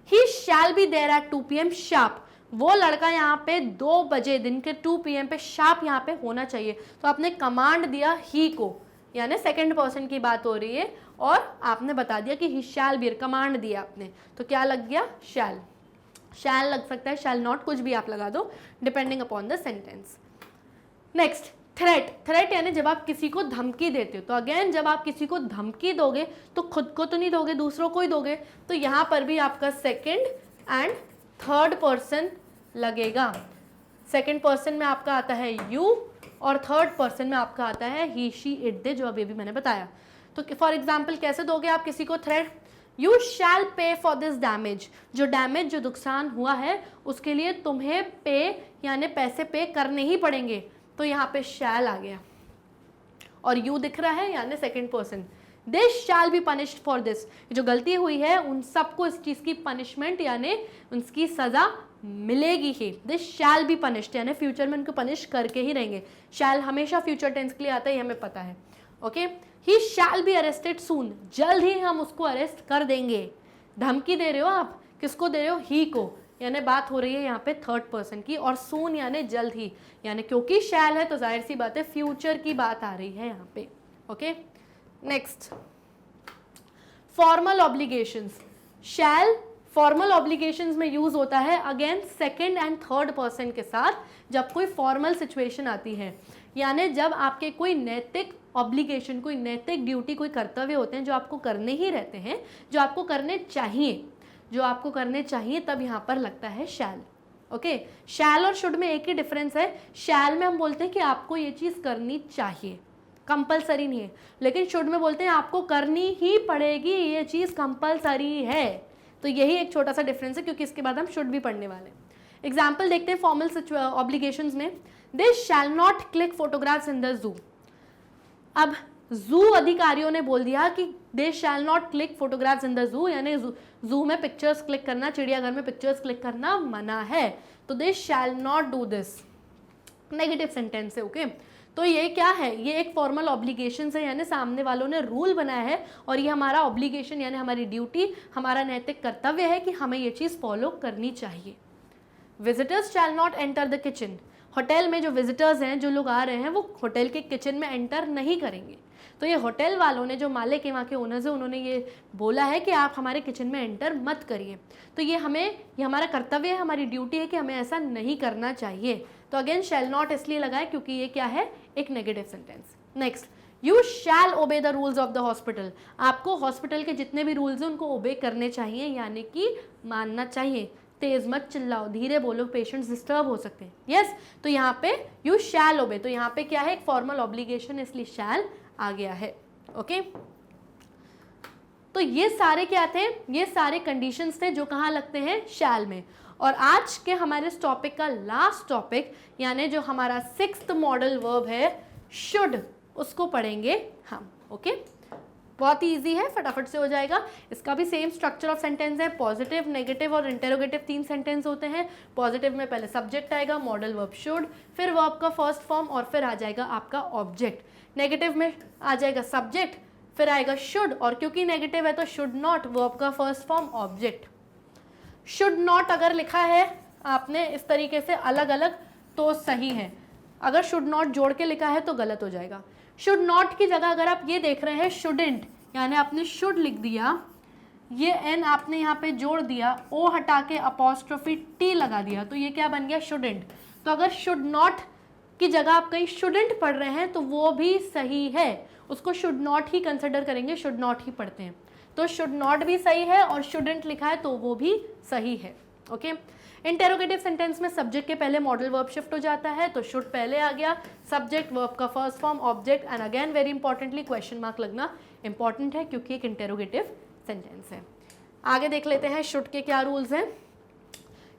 He shall be there at 2 PM sharp, वो लड़का यहाँ पे 2 बजे दिन के 2 PM पे शार्प यहाँ पे होना चाहिए। तो आपने कमांड दिया ही को, यानी सेकंड पर्सन की बात हो रही है, और आपने बता दिया कि ही शैल बी, कमांड दिया आपने, तो क्या लग गया? शैल। शैल लग सकता है, शैल नॉट, कुछ भी आप लगा दो depending upon the sentence. Next, threat. Threat यानी जब आप किसी को धमकी देते हो। तो अगेन, जब आप किसी को धमकी दोगे तो खुद को तो नहीं दोगे, दूसरों को ही दोगे। तो यहाँ पर भी आपका सेकंड एंड थर्ड पर्सन लगेगा। सेकंड पर्सन में आपका आता है यू, और थर्ड पर्सन में आपका आता है ही, शी, इट, दे, जो अभी भी मैंने बताया। तो फॉर एग्जाम्पल कैसे दोगे आप किसी को थ्रेट? यू शैल पे फॉर दिस डैमेज, जो डैमेज, जो नुकसान हुआ है उसके लिए तुम्हें पे यानी पैसे पे करने ही पड़ेंगे। तो यहाँ पे शैल आ गया, और यू दिख रहा है यानी second person. They shall be punished for this, जो गलती हुई है उन सबको इस चीज़ की पनिशमेंट यानी उनकी सज़ा मिलेगी ही। दे शैल बी पनिश्ड यानी फ्यूचर में उनको पनिश करके ही रहेंगे। शैल हमेशा फ्यूचर टेंस के लिए आता है, ये हमें पता है। Okay, he shall be arrested soon, जल्द ही हम उसको अरेस्ट कर देंगे। धमकी दे रहे हो आप, किसको दे रहे हो? ही को, यानी बात हो रही है यहाँ पे थर्ड पर्सन की, और सून यानी जल्द ही, यानी क्योंकि शैल है तो जाहिर सी बात है फ्यूचर की बात आ रही है यहाँ पे। Okay, next, formal obligations. Shall formal obligations में यूज होता है again second and third person के साथ, जब कोई फॉर्मल सिचुएशन आती है, यानी जब आपके कोई नैतिक ऑब्लिगेशन, कोई नैतिक ड्यूटी, कोई कर्तव्य होते हैं जो आपको करने ही रहते हैं, जो आपको करने चाहिए, जो आपको करने चाहिए, तब यहाँ पर लगता है शैल। ओके, शैल और शुड में एक ही डिफरेंस है। शैल में हम बोलते हैं कि आपको ये चीज़ करनी चाहिए, कंपलसरी नहीं है, लेकिन शुड में बोलते हैं आपको करनी ही पड़ेगी, ये चीज़ कंपलसरी है। तो यही एक छोटा सा डिफरेंस है, क्योंकि इसके बाद हम शुड भी पढ़ने वाले हैं। एग्जाम्पल देखते हैं फॉर्मल ऑब्लिगेशंस में। They shall not click photographs in the zoo. अब जू अधिकारियों ने बोल दिया कि they shall not click photographs in the zoo, यानी जू में पिक्चर्स क्लिक करना, चिड़ियाघर में पिक्चर्स क्लिक करना मना है। तो they shall not do this, negative sentence है। ओके, तो ये क्या है? ये एक फॉर्मल ऑब्लिगेशन है, यानी सामने वालों ने रूल बनाया है, और ये हमारा ऑब्लिगेशन यानी हमारी ड्यूटी, हमारा नैतिक कर्तव्य है कि हमें ये चीज़ फॉलो करनी चाहिए। Visitors shall not enter the kitchen. Hotel में जो विजिटर्स हैं, जो लोग आ रहे हैं, वो होटल के किचन में एंटर नहीं करेंगे। तो ये होटल वालों ने, जो मालिक है, वहाँ के ओनर्स हैं, उन्होंने ये बोला है कि आप हमारे किचन में एंटर मत करिए। तो ये हमारा कर्तव्य है, हमारी ड्यूटी है कि हमें ऐसा नहीं करना चाहिए। तो अगेन शैल नॉट इसलिए लगाए क्योंकि ये क्या है? एक negative sentence. Next, you shall obey the rules of the hospital. आपको हॉस्पिटल के जितने भी रूल्स हैं उनको ओबे करने चाहिए, यानी कि मानना चाहिए। तेज मत चिल्लाओ, धीरे बोलो, पेशेंट्स डिस्टर्ब हो सकते हैं। यस, तो यहाँ पे यू शैल ओबे, तो यहाँ पे क्या है, एक फॉर्मल ऑब्लिगेशन, इसलिए शैल आ गया है। ओके, तो ये सारे क्या थे, ये सारे कंडीशंस थे जो कहाँ लगते हैं, शैल में। और आज के हमारे इस टॉपिक का लास्ट टॉपिक यानी जो हमारा 6th मॉडल वर्ब है शुड, उसको पढ़ेंगे हम। ओके, बहुत ही ईजी है, फटाफट से हो जाएगा। इसका भी सेम स्ट्रक्चर ऑफ सेंटेंस है, पॉजिटिव, नेगेटिव और इंटेरोगेटिव 3 सेंटेंस होते हैं। पॉजिटिव में पहले सब्जेक्ट आएगा, मॉडल वर्ब शुड, फिर वर्ब का फर्स्ट फॉर्म और फिर आ जाएगा आपका ऑब्जेक्ट। नेगेटिव में आ जाएगा सब्जेक्ट, फिर आएगा शुड, और क्योंकि नेगेटिव है तो शुड नॉट, वर्ब का first form object. Should not अगर लिखा है आपने इस तरीके से अलग अलग तो सही है, अगर शुड नॉट जोड़ के लिखा है तो गलत हो जाएगा। शुड नॉट की जगह अगर आप ये देख रहे हैं शुडेंट, यानी आपने शुड लिख दिया, ये एन आपने यहाँ पे जोड़ दिया, ओ हटा के अपॉस्ट्रोफी टी लगा दिया, तो ये क्या बन गया, शुडेंट। तो अगर शुड नॉट की जगह आप कहीं शुडेंट पढ़ रहे हैं तो वो भी सही है, उसको शुड नॉट ही कंसिडर करेंगे, शुड नॉट ही पढ़ते हैं। तो शुड नॉट भी सही है और शुडेंट लिखा है तो वो भी सही है। ओके, इंटेरोगेटिव सेंटेंस में सब्जेक्ट के पहले मॉडल वर्ब शिफ्ट हो जाता है, तो शुड पहले आ गया, सब्जेक्ट, वर्ब का first form, object, and again very importantly question mark लगना इंपॉर्टेंट है क्योंकि एक इंटेरोगेटिव सेंटेंस है। आगे देख लेते हैं शुड के क्या रूल्स हैं।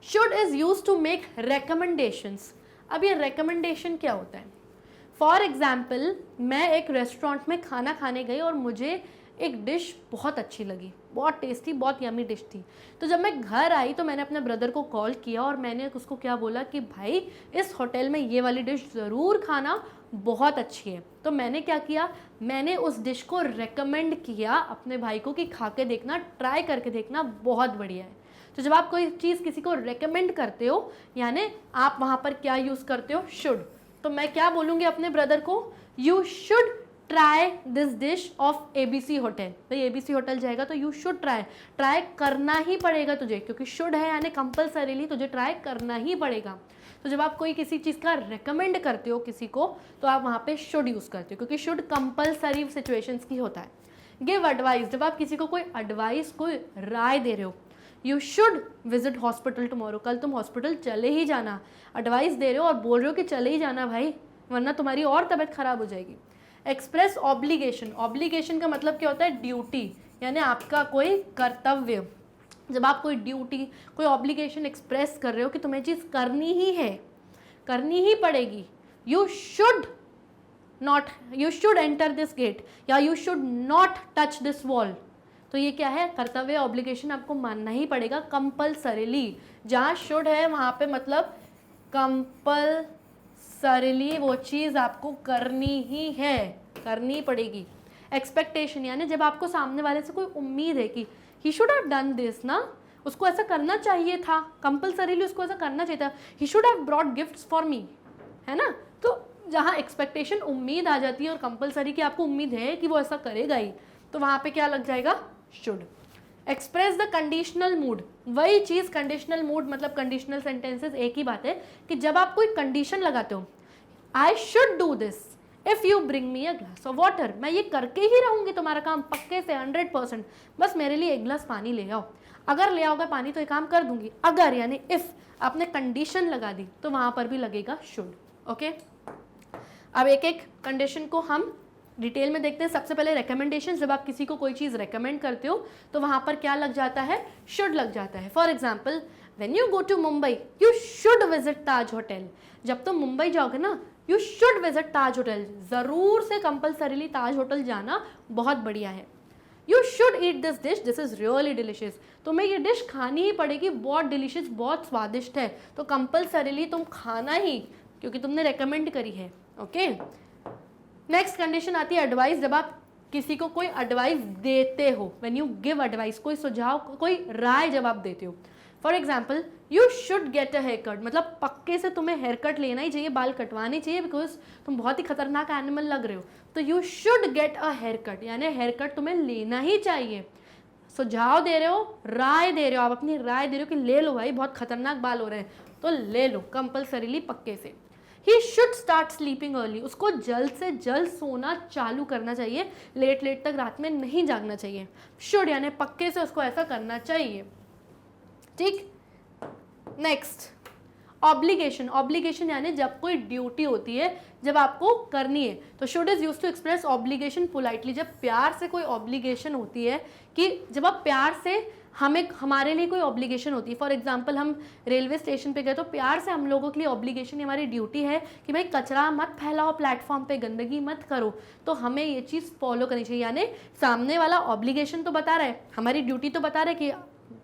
Should is use to make recommendations. अब ये रिकमेंडेशन क्या होता है, फॉर एग्जाम्पल मैं एक रेस्टोरेंट में खाना खाने गई और मुझे एक डिश बहुत अच्छी लगी, बहुत टेस्टी, बहुत यमी डिश थी। तो जब मैं घर आई तो मैंने अपने ब्रदर को कॉल किया और मैंने उसको क्या बोला कि भाई इस होटल में ये वाली डिश ज़रूर खाना, बहुत अच्छी है। तो मैंने क्या किया, मैंने उस डिश को रेकमेंड किया अपने भाई को कि खा के देखना, ट्राई करके देखना, बहुत बढ़िया है। तो जब आप कोई चीज़ किसी को रेकमेंड करते हो यानी आप वहाँ पर क्या यूज़ करते हो, शुड। तो मैं क्या बोलूँगी अपने ब्रदर को, you should try this dish of ABC hotel. भाई ABC होटल जाएगा तो यू शुड ट्राई करना ही पड़ेगा तुझे, क्योंकि शुड है यानी कंपल्सरीली तुझे ट्राई करना ही पड़ेगा। तो जब आप कोई किसी चीज़ का रेकमेंड करते हो किसी को तो आप वहाँ पे शुड यूज़ करते हो, क्योंकि शुड कंपल्सरी सिचुएशंस की होता है। गिव एडवाइस, जब आप किसी को कोई एडवाइस, कोई राय दे रहे हो, you should visit hospital tomorrow, कल तुम हॉस्पिटल चले ही जाना, एडवाइस दे रहे हो और बोल रहे हो कि चले ही जाना भाई, वरना तुम्हारी और तबीयत खराब हो जाएगी। एक्सप्रेस ऑब्लिगेशन, ऑब्लिगेशन का मतलब क्या होता है, ड्यूटी, यानी आपका कोई कर्तव्य। जब आप कोई ड्यूटी, कोई ऑब्लिगेशन एक्सप्रेस कर रहे हो कि तुम्हें चीज़ करनी ही है, करनी ही पड़ेगी, you should not, you should enter this gate या you should not touch this wall, तो ये क्या है, कर्तव्य, ऑब्लिगेशन आपको मानना ही पड़ेगा कंपल्सरीली। जहाँ शुड है वहाँ पे मतलब कंपल्सरीली वो चीज़ आपको करनी ही है, करनी पड़ेगी। एक्सपेक्टेशन, यानी जब आपको सामने वाले से कोई उम्मीद है कि he should have done this ना, उसको ऐसा करना चाहिए था, कंपल्सरीली उसको ऐसा करना चाहिए था, he should have brought gifts for me, है ना। तो जहाँ एक्सपेक्टेशन, उम्मीद आ जाती है और कंपल्सरी की आपको उम्मीद है कि वो ऐसा करेगा ही, तो वहाँ पे क्या लग जाएगा, should. Express the conditional mood, वही चीज़ कंडीशनल मूड मतलब कंडीशनल सेंटेंसेस एक ही बात है कि जब आप कोई कंडीशन लगाते हो, I should do this if you bring me a glass of water, मैं ये करके ही रहूँगी तुम्हारा काम पक्के से 100%, बस मेरे लिए एक गिलास पानी ले आओ, अगर ले आओगे पानी तो ये काम कर दूंगी, अगर यानी इफ़ आपने कंडीशन लगा दी तो वहाँ पर भी लगेगा शुड। ओके, अब एक एक कंडीशन को हम डिटेल में देखते हैं। सबसे पहले रिकमेंडेशन, जब आप किसी को कोई चीज़ रेकमेंड करते हो तो वहाँ पर क्या लग जाता है, शुड लग जाता है। For example, when you go to Mumbai you should visit Taj hotel, जब तुम मुंबई जाओगे ना you should visit Taj hotel, ज़रूर से कंपल्सरीली ताज होटल जाना, बहुत बढ़िया है। You should eat this dish, this is really delicious, तुम्हें ये डिश खानी ही पड़ेगी, बहुत डिलिशियस, बहुत स्वादिष्ट है, तो कंपल्सरीली तुम खाना ही, क्योंकि तुमने रेकमेंड करी है। ओके, नेक्स्ट कंडीशन आती है एडवाइस, जब आप किसी को कोई एडवाइस देते हो, व्हेन यू गिव एडवाइस, कोई सुझाव, कोई राय जब आप देते हो। For example, you should get a haircut, मतलब पक्के से तुम्हें हेयर कट लेना ही चाहिए, बाल कटवाने चाहिए, बिकॉज तुम बहुत ही खतरनाक एनिमल लग रहे हो, तो you should get a haircut, यानी हेयर कट तुम्हें लेना ही चाहिए। सुझाव दे रहे हो, राय दे रहे हो, आप अपनी राय दे रहे हो कि ले लो भाई, बहुत खतरनाक बाल हो रहे हैं, तो ले लो कंपल्सरीली, पक्के से। He should start sleeping early, उसको जल्द से जल्द सोना चालू करना चाहिए, लेट लेट तक रात में नहीं जागना चाहिए। शुड यानी पक्के से उसको ऐसा करना चाहिए। ठीक, नेक्स्ट ऑब्लिगेशन, ऑब्लिगेशन यानी जब कोई ड्यूटी होती है, जब आपको करनी है, तो should is use to express obligation politely. जब प्यार से कोई ऑब्लिगेशन होती है, कि जब आप प्यार से हमारे लिए कोई ऑब्लिगेशन होती है, फॉर एग्जांपल हम रेलवे स्टेशन पे गए तो प्यार से हम लोगों के लिए ऑब्लिगेशन, हमारी ड्यूटी है कि भाई कचरा मत फैलाओ, प्लेटफॉर्म पे गंदगी मत करो, तो हमें ये चीज़ फॉलो करनी चाहिए। यानी सामने वाला ऑब्लिगेशन तो बता रहा है, हमारी ड्यूटी तो बता रहा है कि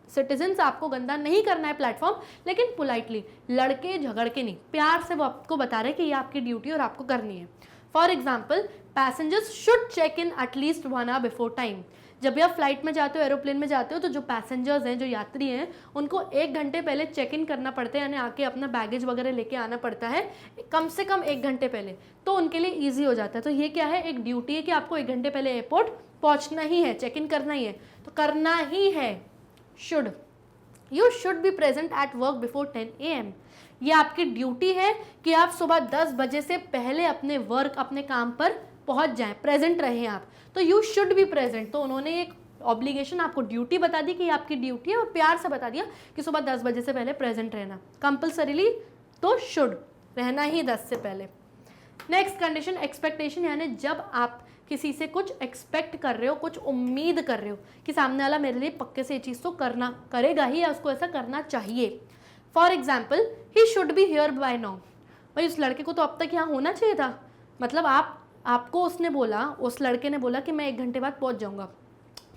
सिटीजन्स आपको गंदा नहीं करना है प्लेटफॉर्म, लेकिन पोलाइटली, लड़के झगड़ के नहीं, प्यार से वो आपको बता रहे हैं कि ये आपकी ड्यूटी और आपको करनी है। For example passengers should check in at least 1 hour before time. जब भी आप फ्लाइट में जाते हो, एरोप्लेन में जाते हो, तो जो पैसेंजर्स हैं, जो यात्री हैं, उनको 1 घंटे पहले चेक इन करना पड़ता है, यानी आके अपना बैगेज वगैरह लेके आना पड़ता है कम से कम 1 घंटे पहले, तो उनके लिए ईजी हो जाता है। तो ये क्या है, एक ड्यूटी है कि आपको 1 घंटे पहले एयरपोर्ट पहुंचना ही है, चेक इन करना ही है, तो करना ही है। Should, you should be present at work before 10 AM। ये आपकी ड्यूटी है कि आप सुबह 10 बजे से पहले अपने वर्क, अपने काम पर पहुंच जाएं, प्रेजेंट रहें आप, तो यू शुड बी प्रेजेंट। तो उन्होंने एक ऑब्लिगेशन, आपको ड्यूटी बता दी कि ये आपकी ड्यूटी है, और प्यार से बता दिया कि सुबह 10 बजे से पहले प्रेजेंट रहना, कंपल्सरीली तो शुड रहना ही 10 से पहले। नेक्स्ट कंडीशन एक्सपेक्टेशन, यानी जब आप किसी से कुछ एक्सपेक्ट कर रहे हो, कुछ उम्मीद कर रहे हो कि सामने वाला मेरे लिए पक्के से ये चीज़ तो करेगा ही, या उसको ऐसा करना चाहिए। For example he should be here bye now. भाई उस लड़के को तो अब तक यहाँ होना चाहिए था, मतलब आपको उसने बोला, उस लड़के ने बोला कि मैं 1 घंटे बाद पहुँच जाऊँगा,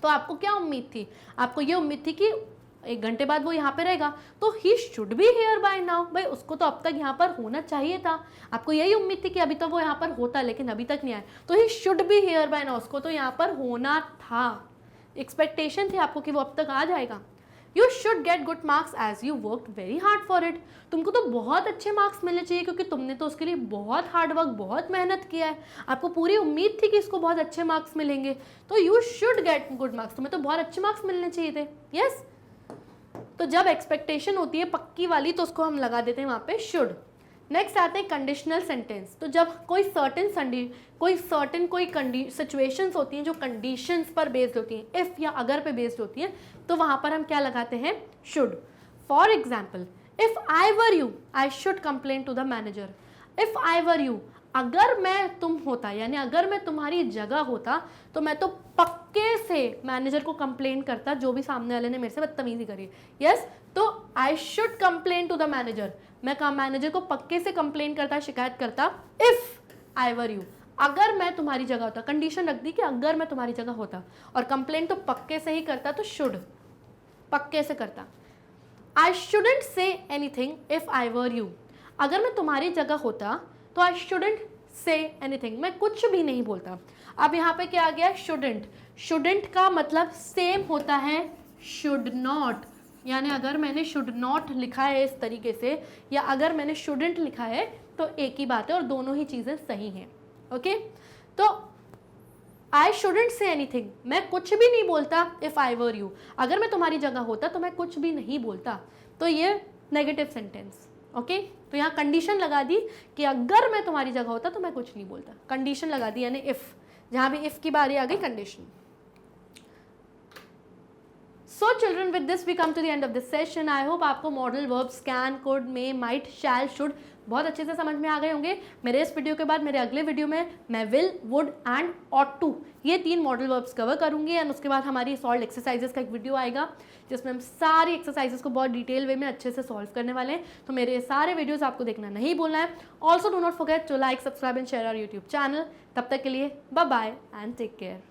तो आपको क्या उम्मीद थी, आपको ये उम्मीद थी कि 1 घंटे बाद वो यहाँ पे रहेगा, तो he should be here bye now. भाई उसको तो अब तक यहाँ पर होना चाहिए था, आपको यही उम्मीद थी कि अभी तक वो यहाँ पर होता, लेकिन अभी तक नहीं आया, तो he should be here bye now, उसको तो यहाँ पर होना था, एक्सपेक्टेशन थी आपको कि वो अब तक आ जाएगा। You should get good marks as you work very hard for it. तुमको तो बहुत अच्छे मार्क्स मिलने चाहिए, क्योंकि तुमने तो उसके लिए बहुत हार्ड वर्क, बहुत मेहनत किया है, आपको पूरी उम्मीद थी कि इसको बहुत अच्छे मार्क्स मिलेंगे, तो you should get good marks, तुम्हें तो बहुत अच्छे मार्क्स मिलने चाहिए थे। यस, तो जब एक्सपेक्टेशन होती है पक्की वाली, तो उसको हम लगा देते हैं वहाँ पे शुड। नेक्स्ट आते हैं कंडीशनल सेंटेंस। तो जब कोई सर्टेन सिचुएशंस होती हैं जो कंडीशंस पर बेस्ड होती हैं, इफ़ या अगर पे बेस्ड होती हैं, तो वहाँ पर हम क्या लगाते हैं, should. For example if I were you I should complain to the manager. If I were you, अगर मैं तुम होता, यानी अगर मैं तुम्हारी जगह होता, तो मैं तो पक्के से मैनेजर को कंप्लेन करता, जो भी सामने वाले ने मेरे से बदतमीजी करी। यस, तो I should complain to the manager, मैं मैनेजर को पक्के से कंप्लेन करता, शिकायत करता। इफ आई वर यू, अगर मैं तुम्हारी जगह होता, कंडीशन रख दी कि अगर मैं तुम्हारी जगह होता, और कंप्लेन तो पक्के से ही करता, तो शुड पक्के से करता। I shouldn't say anything if I were you, अगर मैं तुम्हारी जगह होता तो आई शुडंट से एनीथिंग, मैं कुछ भी नहीं बोलता। अब यहाँ पे क्या आ गया, शुडंट। शुडंट का मतलब सेम होता है शुड नॉट, यानी अगर मैंने शुड नॉट लिखा है इस तरीके से, या अगर मैंने शुडंट लिखा है, तो एक ही बात है और दोनों ही चीज़ें सही हैं। ओके, तो आई शुडंट से एनीथिंग, मैं कुछ भी नहीं बोलता। इफ़ आई वर यू, अगर मैं तुम्हारी जगह होता तो मैं कुछ भी नहीं बोलता, तो ये नेगेटिव सेंटेंस। ओके, तो यहाँ कंडीशन लगा दी कि अगर मैं तुम्हारी जगह होता तो मैं कुछ नहीं बोलता, कंडीशन लगा दी, यानी इफ़, जहाँ भी इफ़ की बारी आ गई condition. So children, with this we come to the end of this session. I hope आपको modal verbs can, could, may, might, shall, should बहुत अच्छे से समझ में आ गए होंगे। मेरे इस वीडियो के बाद मेरे अगले वीडियो में मैं will, would and ought to, ये 3 मॉडल वर्ब्स कवर करूंगी, एंड उसके बाद हमारी सॉल्व एक्सरसाइजेस का एक वीडियो आएगा जिसमें हम सारी एक्सरसाइजेस को बहुत डिटेल वे में अच्छे से सॉल्व करने वाले हैं। तो मेरे सारे वीडियोस आपको देखना नहीं भूलना है। Also do not forget to like, subscribe and share our YouTube channel. तब तक के लिए bye bye and take care.